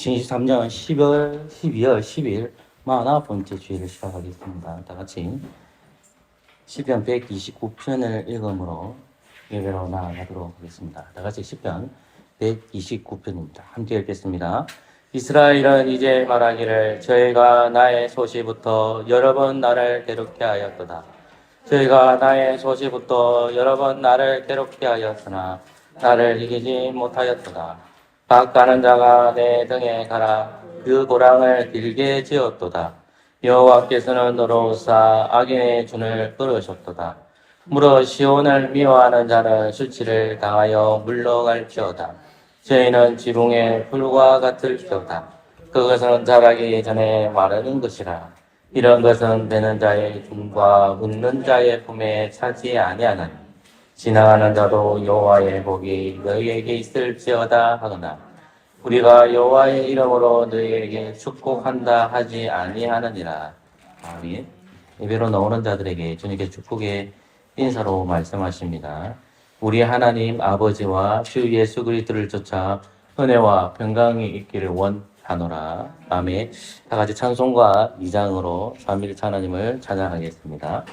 2023년 12월 10일 49번째 주일을 시작하겠습니다. 다 같이 시편 129편을 읽음으로 예배로 나아가도록 하겠습니다. 다 같이 시편 129편입니다. 함께 읽겠습니다. 이스라엘은 이제 말하기를 저희가 나의 소시부터 여러 번 나를 괴롭게 하였도다. 저희가 나의 소시부터 여러 번 나를 괴롭게 하였으나 나를 이기지 못하였도다. 각 가는 자가 내 등에 가라. 그 고랑을 길게 지었도다. 여호와께서는 너로서 악인의 준을 끊으셨도다. 물어 시온을 미워하는 자는 수치를 당하여 물러갈지어다. 저희는 지붕의 풀과 같을지어다. 그것은 자라기 전에 마르는 것이라. 이런 것은 되는 자의 중과 웃는 자의 품에 차지 아니하나니 지나가는 자도 여호와의 복이 너희에게 있을지어다 하거나 우리가 여호와의 이름으로 너희에게 축복한다 하지 아니하느니라. 아멘. 예배로 나오는 자들에게 주님께 축복의 인사로 말씀하십니다. 우리 하나님 아버지와 주 예수 그리스도를 쫓아 은혜와 평강이 있기를 원하노라. 아멘. 다 같이 찬송가 2장으로 삼위일체 하나님을 찬양하겠습니다.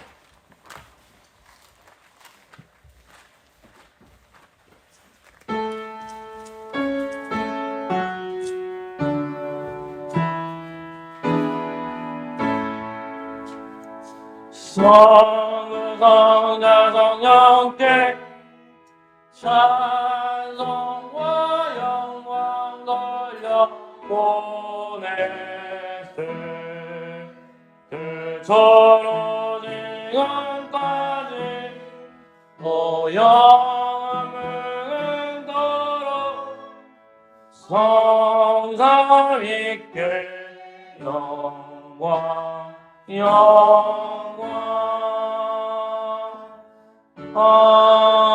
성자 성령께 찬송과 영광 돌려 보냈을 그 서로 지금까지 영원토록 성삼위께 영광 아멘.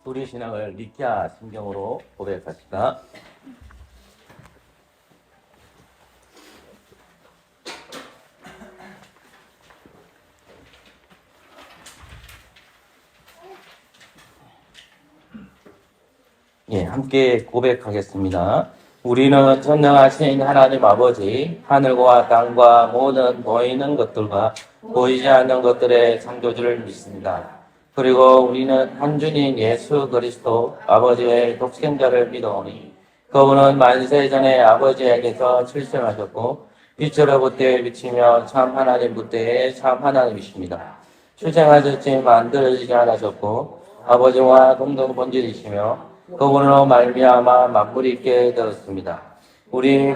우리 신앙을 니케아 신경으로 고백합시다. 예, 함께 고백하겠습니다. 우리는 전능하신 하나님 아버지, 하늘과 땅과 모든 보이는 것들과 보이지 않는 것들의 창조주를 믿습니다. 그리고 우리는 한 주님 예수 그리스도 아버지의 독생자를 믿어오니 그분은 만세 전에 아버지에게서 출생하셨고 빛으로부터 비치며 참 하나님부터의 참 하나님이십니다. 출생하셨지 만들어지지 않으셨고 아버지와 동등 본질이시며 그분으로 말미암아 만물이 있게 되었습니다. 우리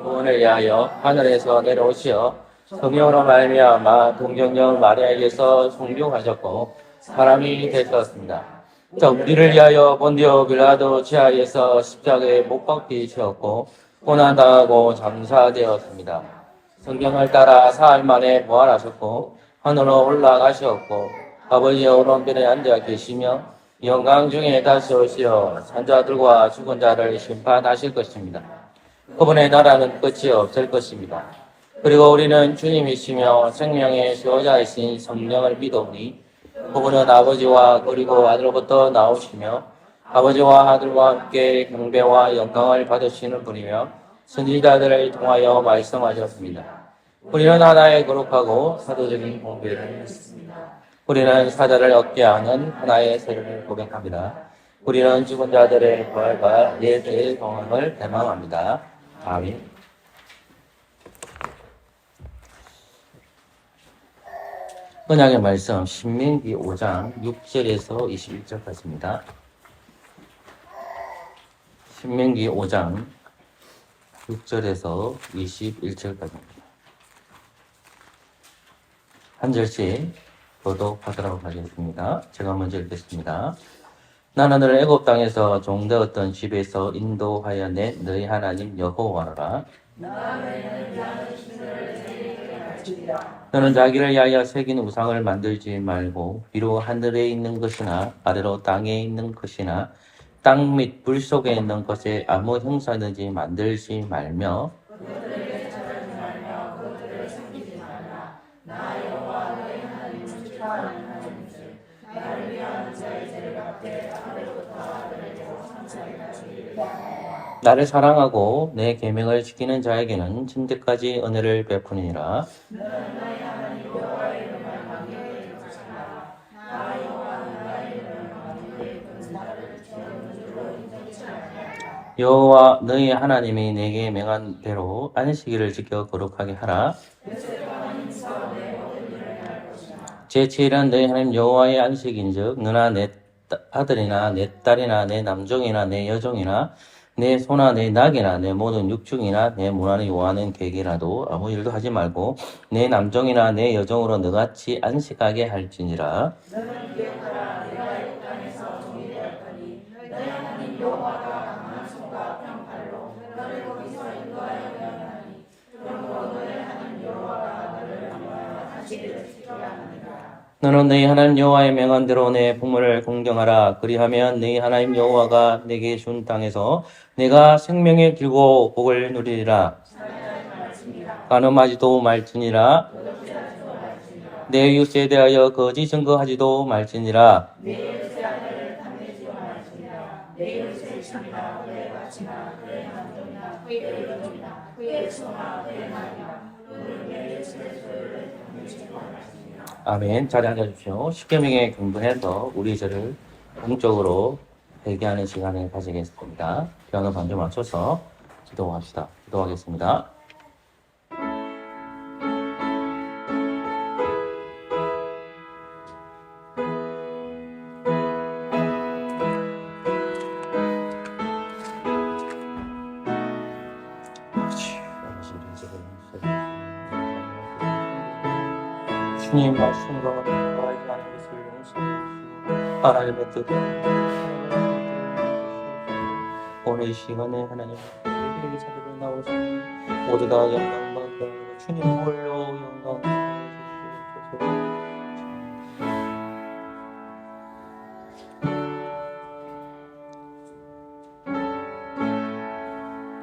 구원을 위하여 하늘에서 내려오시어 성령으로 말미암아 동정녀 마리아에게서 성육하셨고 사람이 되셨습니다. 자, 우리를 위하여 본디오 빌라도 지하에서 십자가에 못 박히셨고 고난당하고 장사되었습니다. 성경을 따라 사흘 만에 부활하셨고 하늘로 올라가셨고 아버지의 오른편에 앉아 계시며 영광 중에 다시 오시어 산자들과 죽은 자를 심판하실 것입니다. 그분의 나라는 끝이 없을 것입니다. 그리고 우리는 주님이시며 생명의 수호자이신 성령을 믿오니 그분은 아버지와 그리고 아들로부터 나오시며 아버지와 아들과 함께 경배와 영광을 받으시는 분이며 선지자들을 통하여 말씀하셨습니다. 우리는 하나의 거룩하고 사도적인 공배를 했습니다. 우리는 사자를 얻게 하는 하나의 세례를 고백합니다. 우리는 죽은 자들의 부활과 예수의 동행을 대망합니다. 아멘. 언약의 말씀 신명기 5장 6절에서 21절까지입니다. 신명기 5장 6절에서 21절까지입니다. 한 절씩 교독하도록 하겠습니다. 제가 먼저 읽겠습니다. 나는 너를 애굽 땅에서 종되었던 집에서 인도하여 낸 너희 하나님 여호와라. 너는 자기를 위하여 새긴 우상을 만들지 말고 비록 하늘에 있는 것이나 아래로 땅에 있는 것이나 땅 및 불 속에 있는 것에 아무 형상이든지 만들지 말며 나를 사랑하고 내 계명을 지키는 자에게는 천대까지 은혜를 베푸니라. 여호와 너희 하나님이 내게 명한 대로 안식일을 지켜 거룩하게 하라. 제7일은 너희 하나님 여호와의 안식인즉 너나 내 아들이나 내 딸이나 내 남종이나 내 여종이나 내 소나 내 낙이나 내 모든 육중이나 내 문화를 요하는 계획이라도 아무 일도 하지 말고 내 남종이나 내 여종으로 너같이 안식하게 할지니라. 너는 너희 하나님 여호와의 명한대로 내 부모를 공경하라. 그리하면 너희 하나님 여호와가 내게 준 땅에서 내가 생명의 길고 복을 누리리라. 간음하지도 말지니라. 내 이웃에 대하여 거짓 증거하지도 말지니라. 아멘. 자리 앉아주십시오. 십계명에 근거해서 우리 죄를 공적으로 회개하는 시간을 가지겠습니다. 피아노 반주 맞춰서 기도합시다. 기도하겠습니다. 주님 말씀과 말하지 않은 것을 용서하시고 하나님의 뜻을 오늘 이 시간에 하나님 예배의 자리로 나오신 모두 다 영광 받고 주님 홀로 영광 받으시옵소서.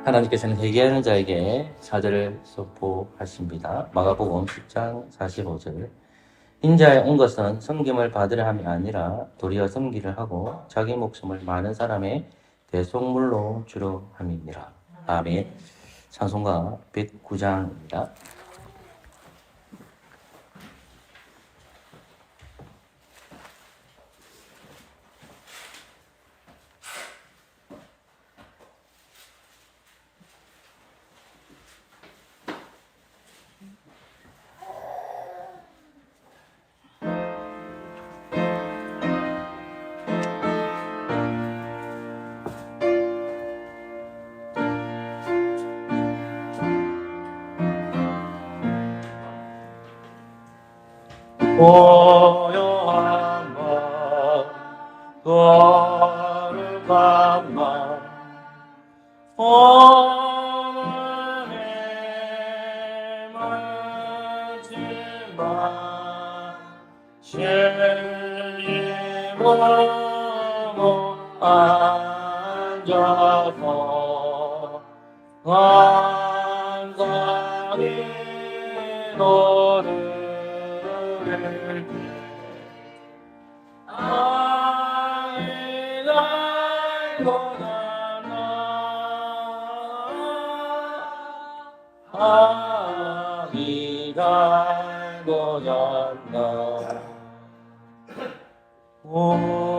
하나님께서는 회개하는 자에게 사절을 선포하십니다. 마가복음 10장 45절. 인자에 온 것은 섬김을 받으려 함이 아니라 도리어 섬기를 하고 자기 목숨을 많은 사람의 대속물로 주려 함이니라. 아멘. 찬송가 109장입니다. 고요한 밤 거룩한 밤 오늘의 마지막 실림으로 앉아서 감사히 노래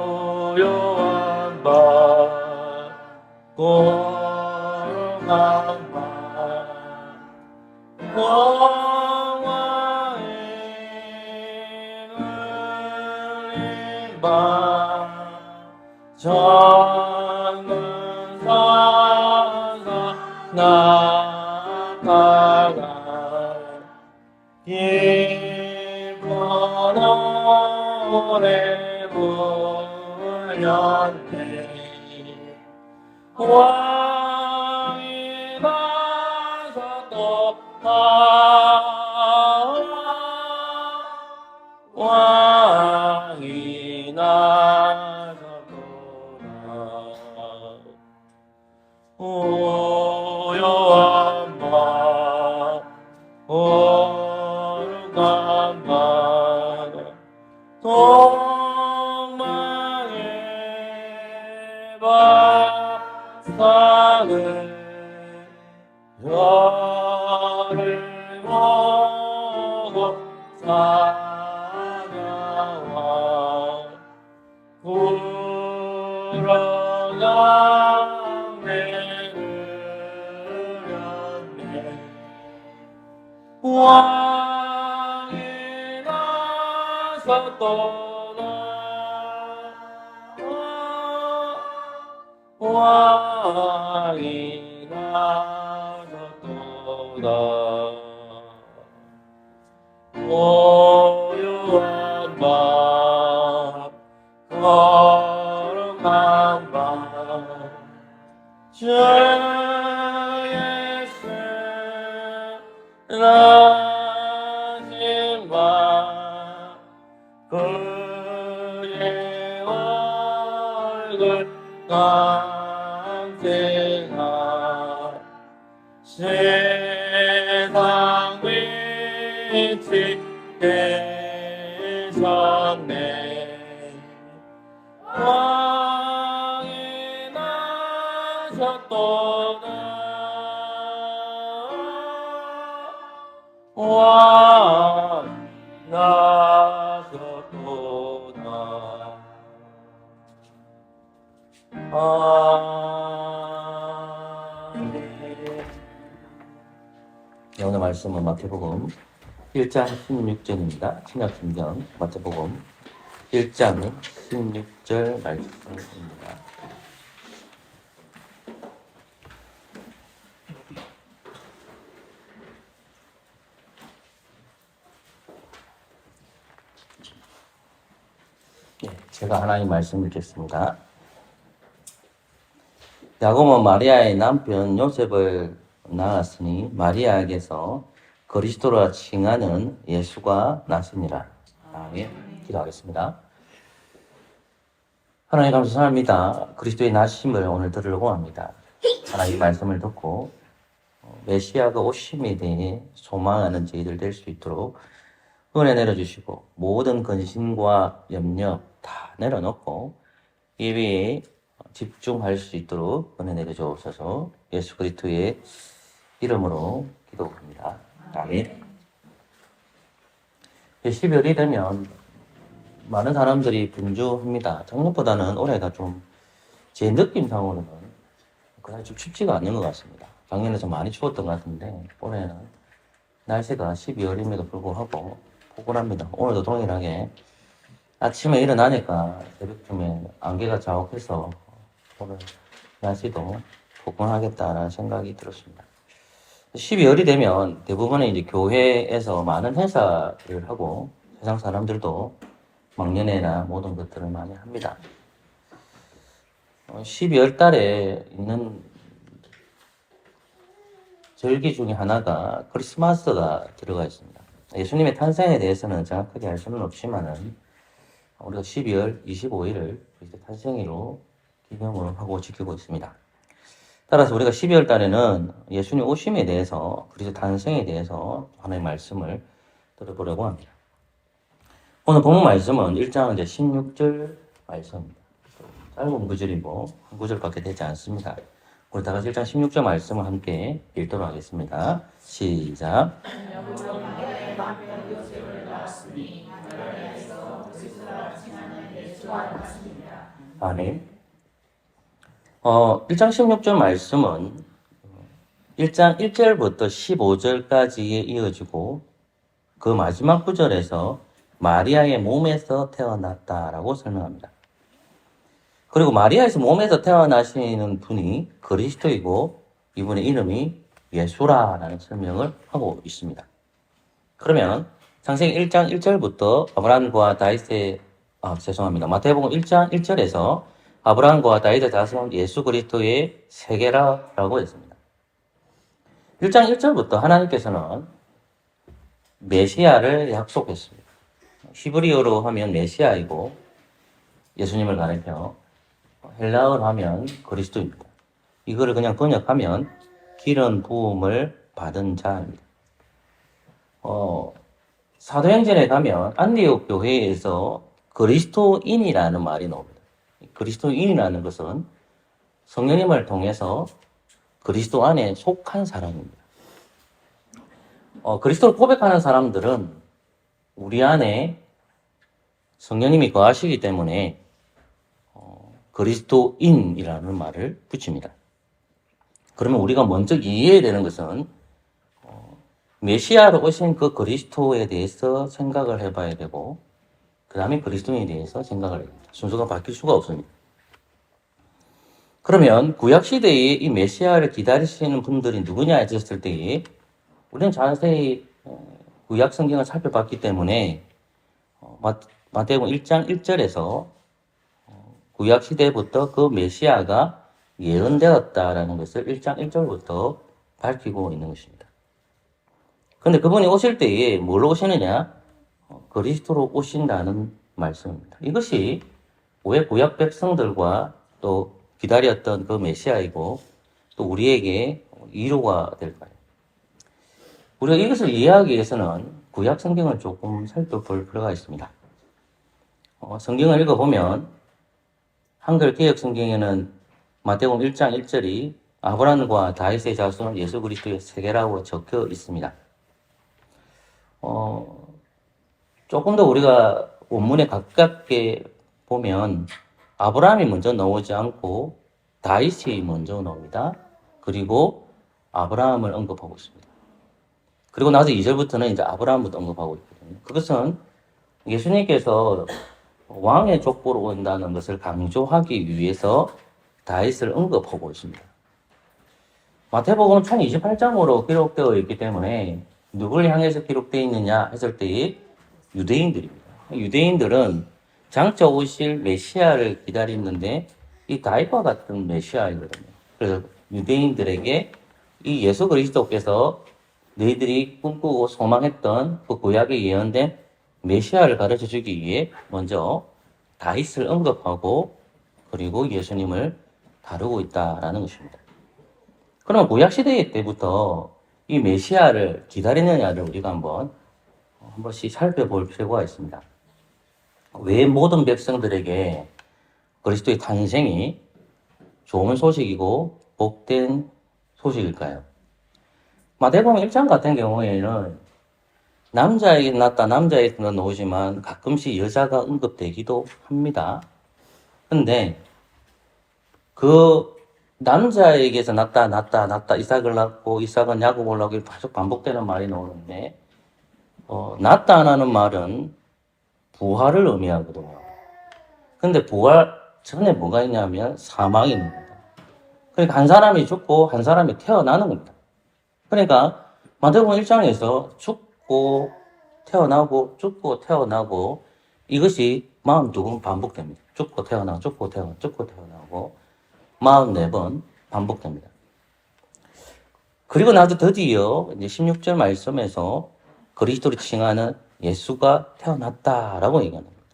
고요한 밤 고요한 밤 영화의 울린 밤 젊은 산사 나가가 기쁜 노래 불렸네 왕이 나서 또 왕이 나서 또 고요한 밤 거룩한 밤 동망의 밤 사냐와 불어나네 으렸네 왕이 나서 떠나 왕이 나서 떠나 고요한 밤 거룩한 밤 주 예수 나신 밤 그의 얼굴 강생하 세상 빛이 되셨네 왕이 나셨도다 왕이 나셨도다 오늘 말씀은 마태복음 1장 16절입니다. 신약성경 마태복음 1장 16절 말씀입니다. 제가 하나님 말씀 읽겠습니다. 야곱은 마리아의 남편 요셉을 낳았으니 마리아에게서 그리스도라 칭하는 예수가 났으니라. 아멘. 기도하겠습니다. 하나님 감사합니다. 그리스도의 나심을 오늘 들으려고 합니다. 하나님 말씀을 듣고 메시아가 오심에 대해 소망하는 저희들 될 수 있도록 은혜 내려주시고 모든 근심과 염려 다 내려놓고 예배에 집중할 수 있도록 은혜 내려주옵소서. 예수 그리스도의 이름으로 기도합니다. 아멘. 12월이 되면 많은 사람들이 분주합니다. 작년보다는 올해가 좀 제 느낌상으로는 그다지 좀 춥지가 않는 것 같습니다. 작년에 좀 많이 추웠던 것 같은데 올해는 날씨가 12월임에도 불구하고 포근합니다. 오늘도 동일하게 아침에 일어나니까 새벽쯤에 안개가 자욱해서 오늘 날씨도 포근하겠다라는 생각이 들었습니다. 12월이 되면 대부분의 이제 교회에서 많은 행사를 하고 세상 사람들도 막년회나 모든 것들을 많이 합니다. 12월 달에 있는 절기 중에 하나가 크리스마스가 들어가 있습니다. 예수님의 탄생에 대해서는 정확하게 알 수는 없지만은 우리가 12월 25일을 탄생일로 기념을 하고 지키고 있습니다. 따라서 우리가 12월 달에는 예수님 오심에 대해서 그리스도 탄생에 대해서 하나님의 말씀을 들어보려고 합니다. 오늘 본문 말씀은 1장 16절 말씀입니다. 짧은 구절이고 한 구절밖에 되지 않습니다. 우리 다 같이 1장 16절 말씀을 함께 읽도록 하겠습니다. 시작. 아멘. 1장 16절 말씀은 1장 1절부터 15절까지에 이어지고 그 마지막 구절에서 마리아의 몸에서 태어났다라고 설명합니다. 그리고 마리아에서 몸에서 태어나시는 분이 그리스도이고 이분의 이름이 예수라라는 설명을 하고 있습니다. 그러면 창세기 1장 1절부터 아브라함과 다윗의 마태복음 1장 1절에서 아브라함과 다윗의 자손 예수 그리스도의 세계라라고 했습니다. 1장 1절부터 하나님께서는 메시아를 약속했습니다. 히브리어로 하면 메시아이고 예수님을 가리켜 헬라어로 하면 그리스도입니다. 이거를 그냥 번역하면 기름 부음을 받은 자입니다. 사도행전에 가면 안디옥 교회에서 그리스도인이라는 말이 나옵니다. 그리스도인이라는 것은 성령님을 통해서 그리스도 안에 속한 사람입니다. 그리스도를 고백하는 사람들은 우리 안에 성령님이 거하시기 때문에 그리스도인이라는 말을 붙입니다. 그러면 우리가 먼저 이해해야 되는 것은 메시아로 오신 그 그리스도에 대해서 생각을 해봐야 되고 그 다음에 그리스도인에 대해서 생각을 해야 됩니다. 순서가 바뀔 수가 없습니다. 그러면 구약시대에 이 메시아를 기다리시는 분들이 누구냐 했을 때에 우리는 자세히 구약 성경을 살펴봤기 때문에 마태복음 1장 1절에서 구약 시대부터 그 메시아가 예언되었다라는 것을 1장 1절부터 밝히고 있는 것입니다. 그런데 그분이 오실 때에 뭘로 오시느냐? 그리스도로 오신다는 말씀입니다. 이것이 왜 구약 백성들과 또 기다렸던 그 메시아이고 또 우리에게 위로가 될까요? 우리가 이것을 이해하기 위해서는 구약 성경을 조금 살펴볼 필요가 있습니다. 성경을 읽어보면 한글 개역 성경에는 마태복음 1장 1절이 아브라함과 다윗의 자손 예수 그리스도의 세계라고 적혀 있습니다. 조금 더 우리가 원문에 가깝게 보면 아브라함이 먼저 나오지 않고 다윗이 먼저 나옵니다. 그리고 아브라함을 언급하고 있습니다. 그리고 나서 2절부터는 이제 아브라함부터 언급하고 있거든요. 그것은 예수님께서 왕의 족보로 온다는 것을 강조하기 위해서 다윗을 언급하고 있습니다. 마태복음은 총 28장으로 기록되어 있기 때문에 누굴 향해서 기록되어 있느냐 했을 때 유대인들입니다. 유대인들은 장차 오실 메시아를 기다리는데 이 다윗과 같은 메시아이거든요. 그래서 유대인들에게 이 예수 그리스도께서 너희들이 꿈꾸고 소망했던 그 구약에 예언된 메시아를 가르쳐 주기 위해 먼저 다윗을 언급하고 그리고 예수님을 다루고 있다라는 것입니다. 그러면 구약시대 때부터 이 메시아를 기다리느냐를 우리가 한 번씩 살펴볼 필요가 있습니다. 왜 모든 백성들에게 그리스도의 탄생이 좋은 소식이고 복된 소식일까요? 마태복음 1장 같은 경우에는 남자에게 낳다 남자에게 나오지만 가끔씩 여자가 언급되기도 합니다. 근데 그 남자에게서 낳다 이삭을 낳고 이삭은 야곱을 낳고 계속 반복되는 말이 나오는데 낳다라는 말은 부활을 의미하거든요. 근데 부활 전에 뭐가 있냐면 사망이 있는 겁니다. 그러니까 한 사람이 죽고 한 사람이 태어나는 겁니다. 그러니까 마태복음 1장에서 죽고 태어나고 이것이 42번 반복됩니다. 죽고 태어나고 44번 반복됩니다. 그리고 나서 드디어 이제 16절 말씀에서 그리스도를 칭하는 예수가 태어났다라고 얘기하는 겁니다.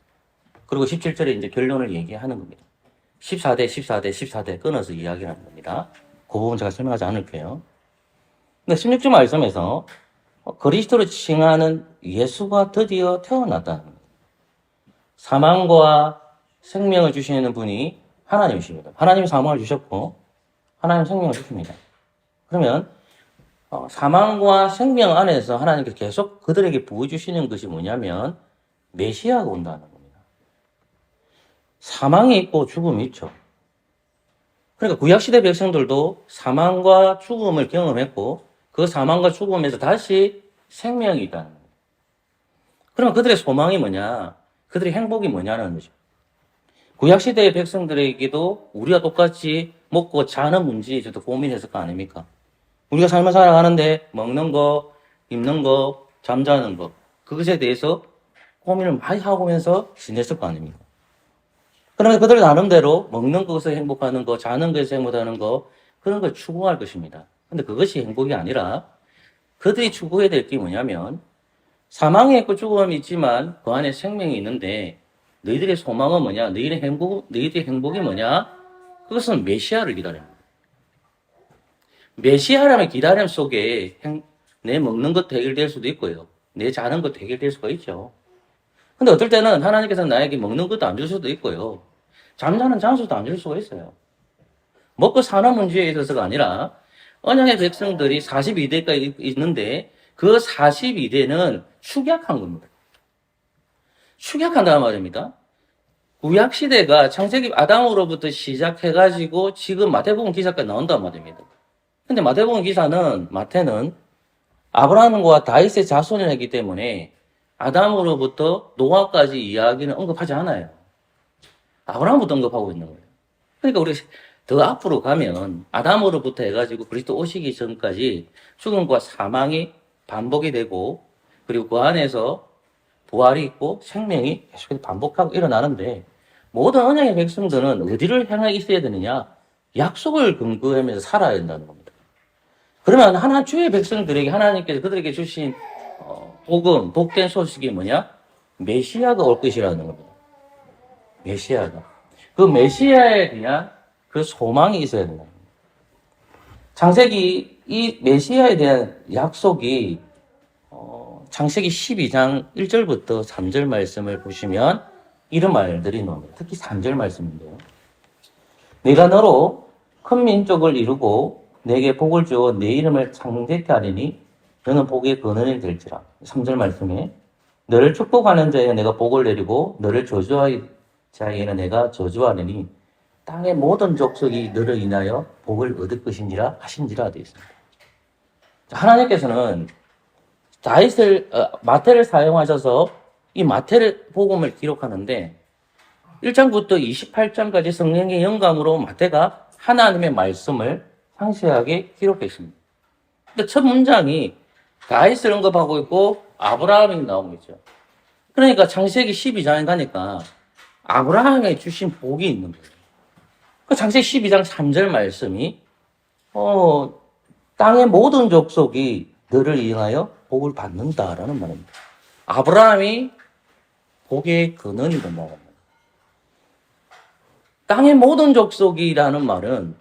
그리고 17절에 이제 결론을 얘기하는 겁니다. 14대 끊어서 이야기하는 겁니다. 그 부분 제가 설명하지 않을게요. 근데 16절 말씀에서 그리스도를 칭하는 예수가 드디어 태어났다는 겁니다. 사망과 생명을 주시는 분이 하나님이십니다. 하나님이 사망을 주셨고 하나님 생명을 주십니다. 그러면 사망과 생명 안에서 하나님께서 계속 그들에게 부어주시는 것이 뭐냐면 메시아가 온다는 겁니다. 사망이 있고 죽음이 있죠. 그러니까 구약시대 백성들도 사망과 죽음을 경험했고 그 사망과 죽음에서 다시 생명이 있다는 거예요. 그러면 그들의 소망이 뭐냐? 그들의 행복이 뭐냐는 거죠. 구약시대의 백성들에게도 우리가 똑같이 먹고 자는 문제에 저도 고민했을 거 아닙니까? 우리가 삶을 살아가는데 먹는 거, 입는 거, 잠자는 거 그것에 대해서 고민을 많이 하면서 지냈을 거 아닙니까? 그러면 그들 나름대로 먹는 것에서 행복하는 거, 자는 것에서 행복하는 거 그런 걸 추구할 것입니다. 근데 그것이 행복이 아니라 그들이 추구해야 될 게 뭐냐면 사망이 있고 죽음이 있지만 그 안에 생명이 있는데 너희들의 소망은 뭐냐? 너희들의 행복이 뭐냐? 그것은 메시아를 기다립니다. 메시아라는 기다림 속에 내 먹는 것 해결될 수도 있고요. 내 자는 것 해결될 수가 있죠. 근데 어떨 때는 하나님께서 나에게 먹는 것도 안 줄 수도 있고요. 잠자는 장소도 안 줄 수가 있어요. 먹고 사는 문제에 있어서가 아니라 언약의 백성들이 42대까지 있는데 그 42대는 축약한 겁니다. 축약한다는 말입니다. 구약 시대가 창세기 아담으로부터 시작해가지고 지금 마태복음 기사까지 나온단 말입니다. 근데 마태복음 기사는 마태는 아브라함과 다윗의 자손이기 때문에 아담으로부터 노아까지 이야기는 언급하지 않아요. 아브라함부터 언급하고 있는 거예요. 그러니까 우리 더 앞으로 가면 아담으로부터 해가지고 그리스도 오시기 전까지 죽음과 사망이 반복이 되고 그리고 그 안에서 부활이 있고 생명이 계속해서 반복하고 일어나는데 모든 언약의 백성들은 어디를 향해 있어야 되느냐? 약속을 근거하면서 살아야 된다는 겁니다. 그러면 하나 주의 백성들에게 하나님께서 그들에게 주신 복음, 복된 소식이 뭐냐? 메시아가 올 것이라는 겁니다. 메시아가. 그 메시아에 대한 그 소망이 있어야 된다. 창세기 이 메시아에 대한 약속이 창세기 12장 1절부터 3절 말씀을 보시면 이런 말들이 나옵니다. 특히 3절 말씀인데요. 내가 너로 큰 민족을 이루고 내게 복을 주어 내 이름을 창대케 하리니 너는 복의 근원이 될지라. 3절 말씀에 너를 축복하는 자에게 내가 복을 내리고 너를 저주할 자에게는 내가 저주하리니 땅의 모든 족속이 너를 인하여 복을 얻을 것인지라 하신지라 되어 있습니다. 하나님께서는 마태를 사용하셔서 이 마태를 복음을 기록하는데 1장부터 28장까지 성령의 영감으로 마태가 하나님의 말씀을 상세하게 기록했습니다. 근데 첫 문장이 다윗을 언급하고 있고 아브라함이 나오고 있죠. 그러니까 창세기 12장에 가니까 아브라함에 주신 복이 있는 거예요. 그 창세기 12장 3절 말씀이 땅의 모든 족속이 너를 이용하여 복을 받는다라는 말입니다. 아브라함이 복의 근원이 된다는 말입니다. 땅의 모든 족속이라는 말은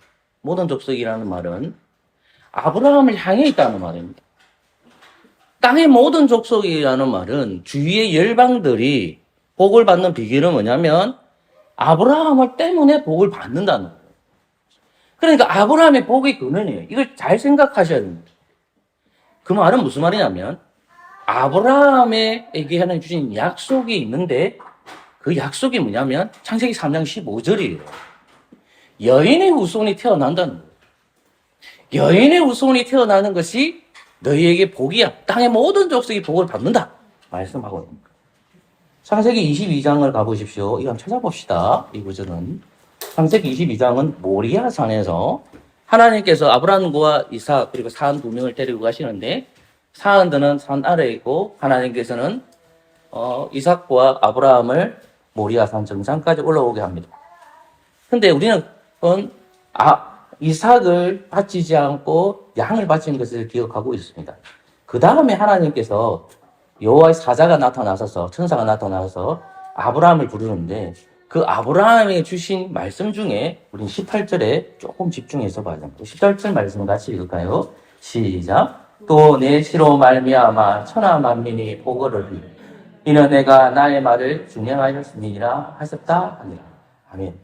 아브라함을 향해 있다는 말입니다. 땅의 모든 족속이라는 말은 주위의 열방들이 복을 받는 비결은 뭐냐면 아브라함을 때문에 복을 받는다는 거예요. 그러니까 아브라함의 복의 근원이에요. 이걸 잘 생각하셔야 됩니다. 그 말은 무슨 말이냐면 아브라함에게 하나님 주신 약속이 있는데 그 약속이 뭐냐면 창세기 3장 15절이에요. 여인의 후손이 태어난다는 거예요. 여인의 후손이 태어나는 것이 너희에게 복이야. 땅의 모든 족속이 복을 받는다. 말씀하고 있습니다. 창세기 22장을 가보십시오. 이거 한번 찾아봅시다. 이 구절은. 창세기 22장은 모리아 산에서 하나님께서 아브라함과 이삭 그리고 사한 2명을 데리고 가시는데 사한들은 산 아래에 있고 하나님께서는 이삭과 아브라함을 모리아 산 정상까지 올라오게 합니다. 근데 우리는 이삭을 바치지 않고 양을 바친 것을 기억하고 있습니다. 그 다음에 하나님께서 여호와의 사자가 나타나셔서 천사가 나타나서 아브라함을 부르는데 그 아브라함이 주신 말씀 중에 우린 18절에 조금 집중해서 봐야 됩니다. 18절 말씀 같이 읽을까요? 시작. 또 내 시로 말미암아 천하 만민이 복을 얻으리. 이는 내가 나의 말을 준행하였음이니라 하셨다 하니라. 아멘.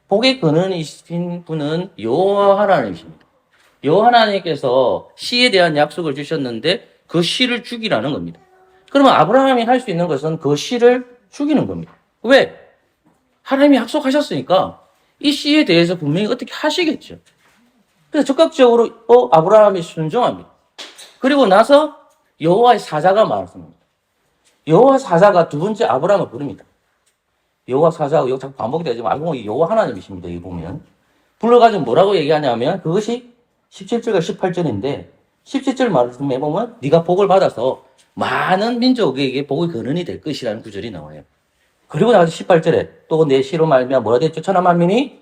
복의 근원이신 분은 여호와 하나님이십니다. 여호와 하나님께서 시에 대한 약속을 주셨는데 그 시를 죽이라는 겁니다. 그러면 아브라함이 할 수 있는 것은 그 시를 죽이는 겁니다. 왜? 하나님이 약속하셨으니까 이 시에 대해서 분명히 어떻게 하시겠죠. 그래서 적극적으로 아브라함이 순종합니다. 그리고 나서 여호와의 사자가 말씀합니다. 여호와 사자가 두 번째 아브라함을 부릅니다. 여호와 사자가 여기 자꾸 반복이 되지만 알고 보니 여호와 하나님이십니다. 여기 보면 불러가지고 뭐라고 얘기하냐면 그것이 17절과 18절인데 17절 말씀에 보면 네가 복을 받아서 많은 민족에게 복의 근원이 될 것이라는 구절이 나와요. 그리고 나서 18절에 또 내 시로 말미암아 뭐라 됐죠? 천하 만민이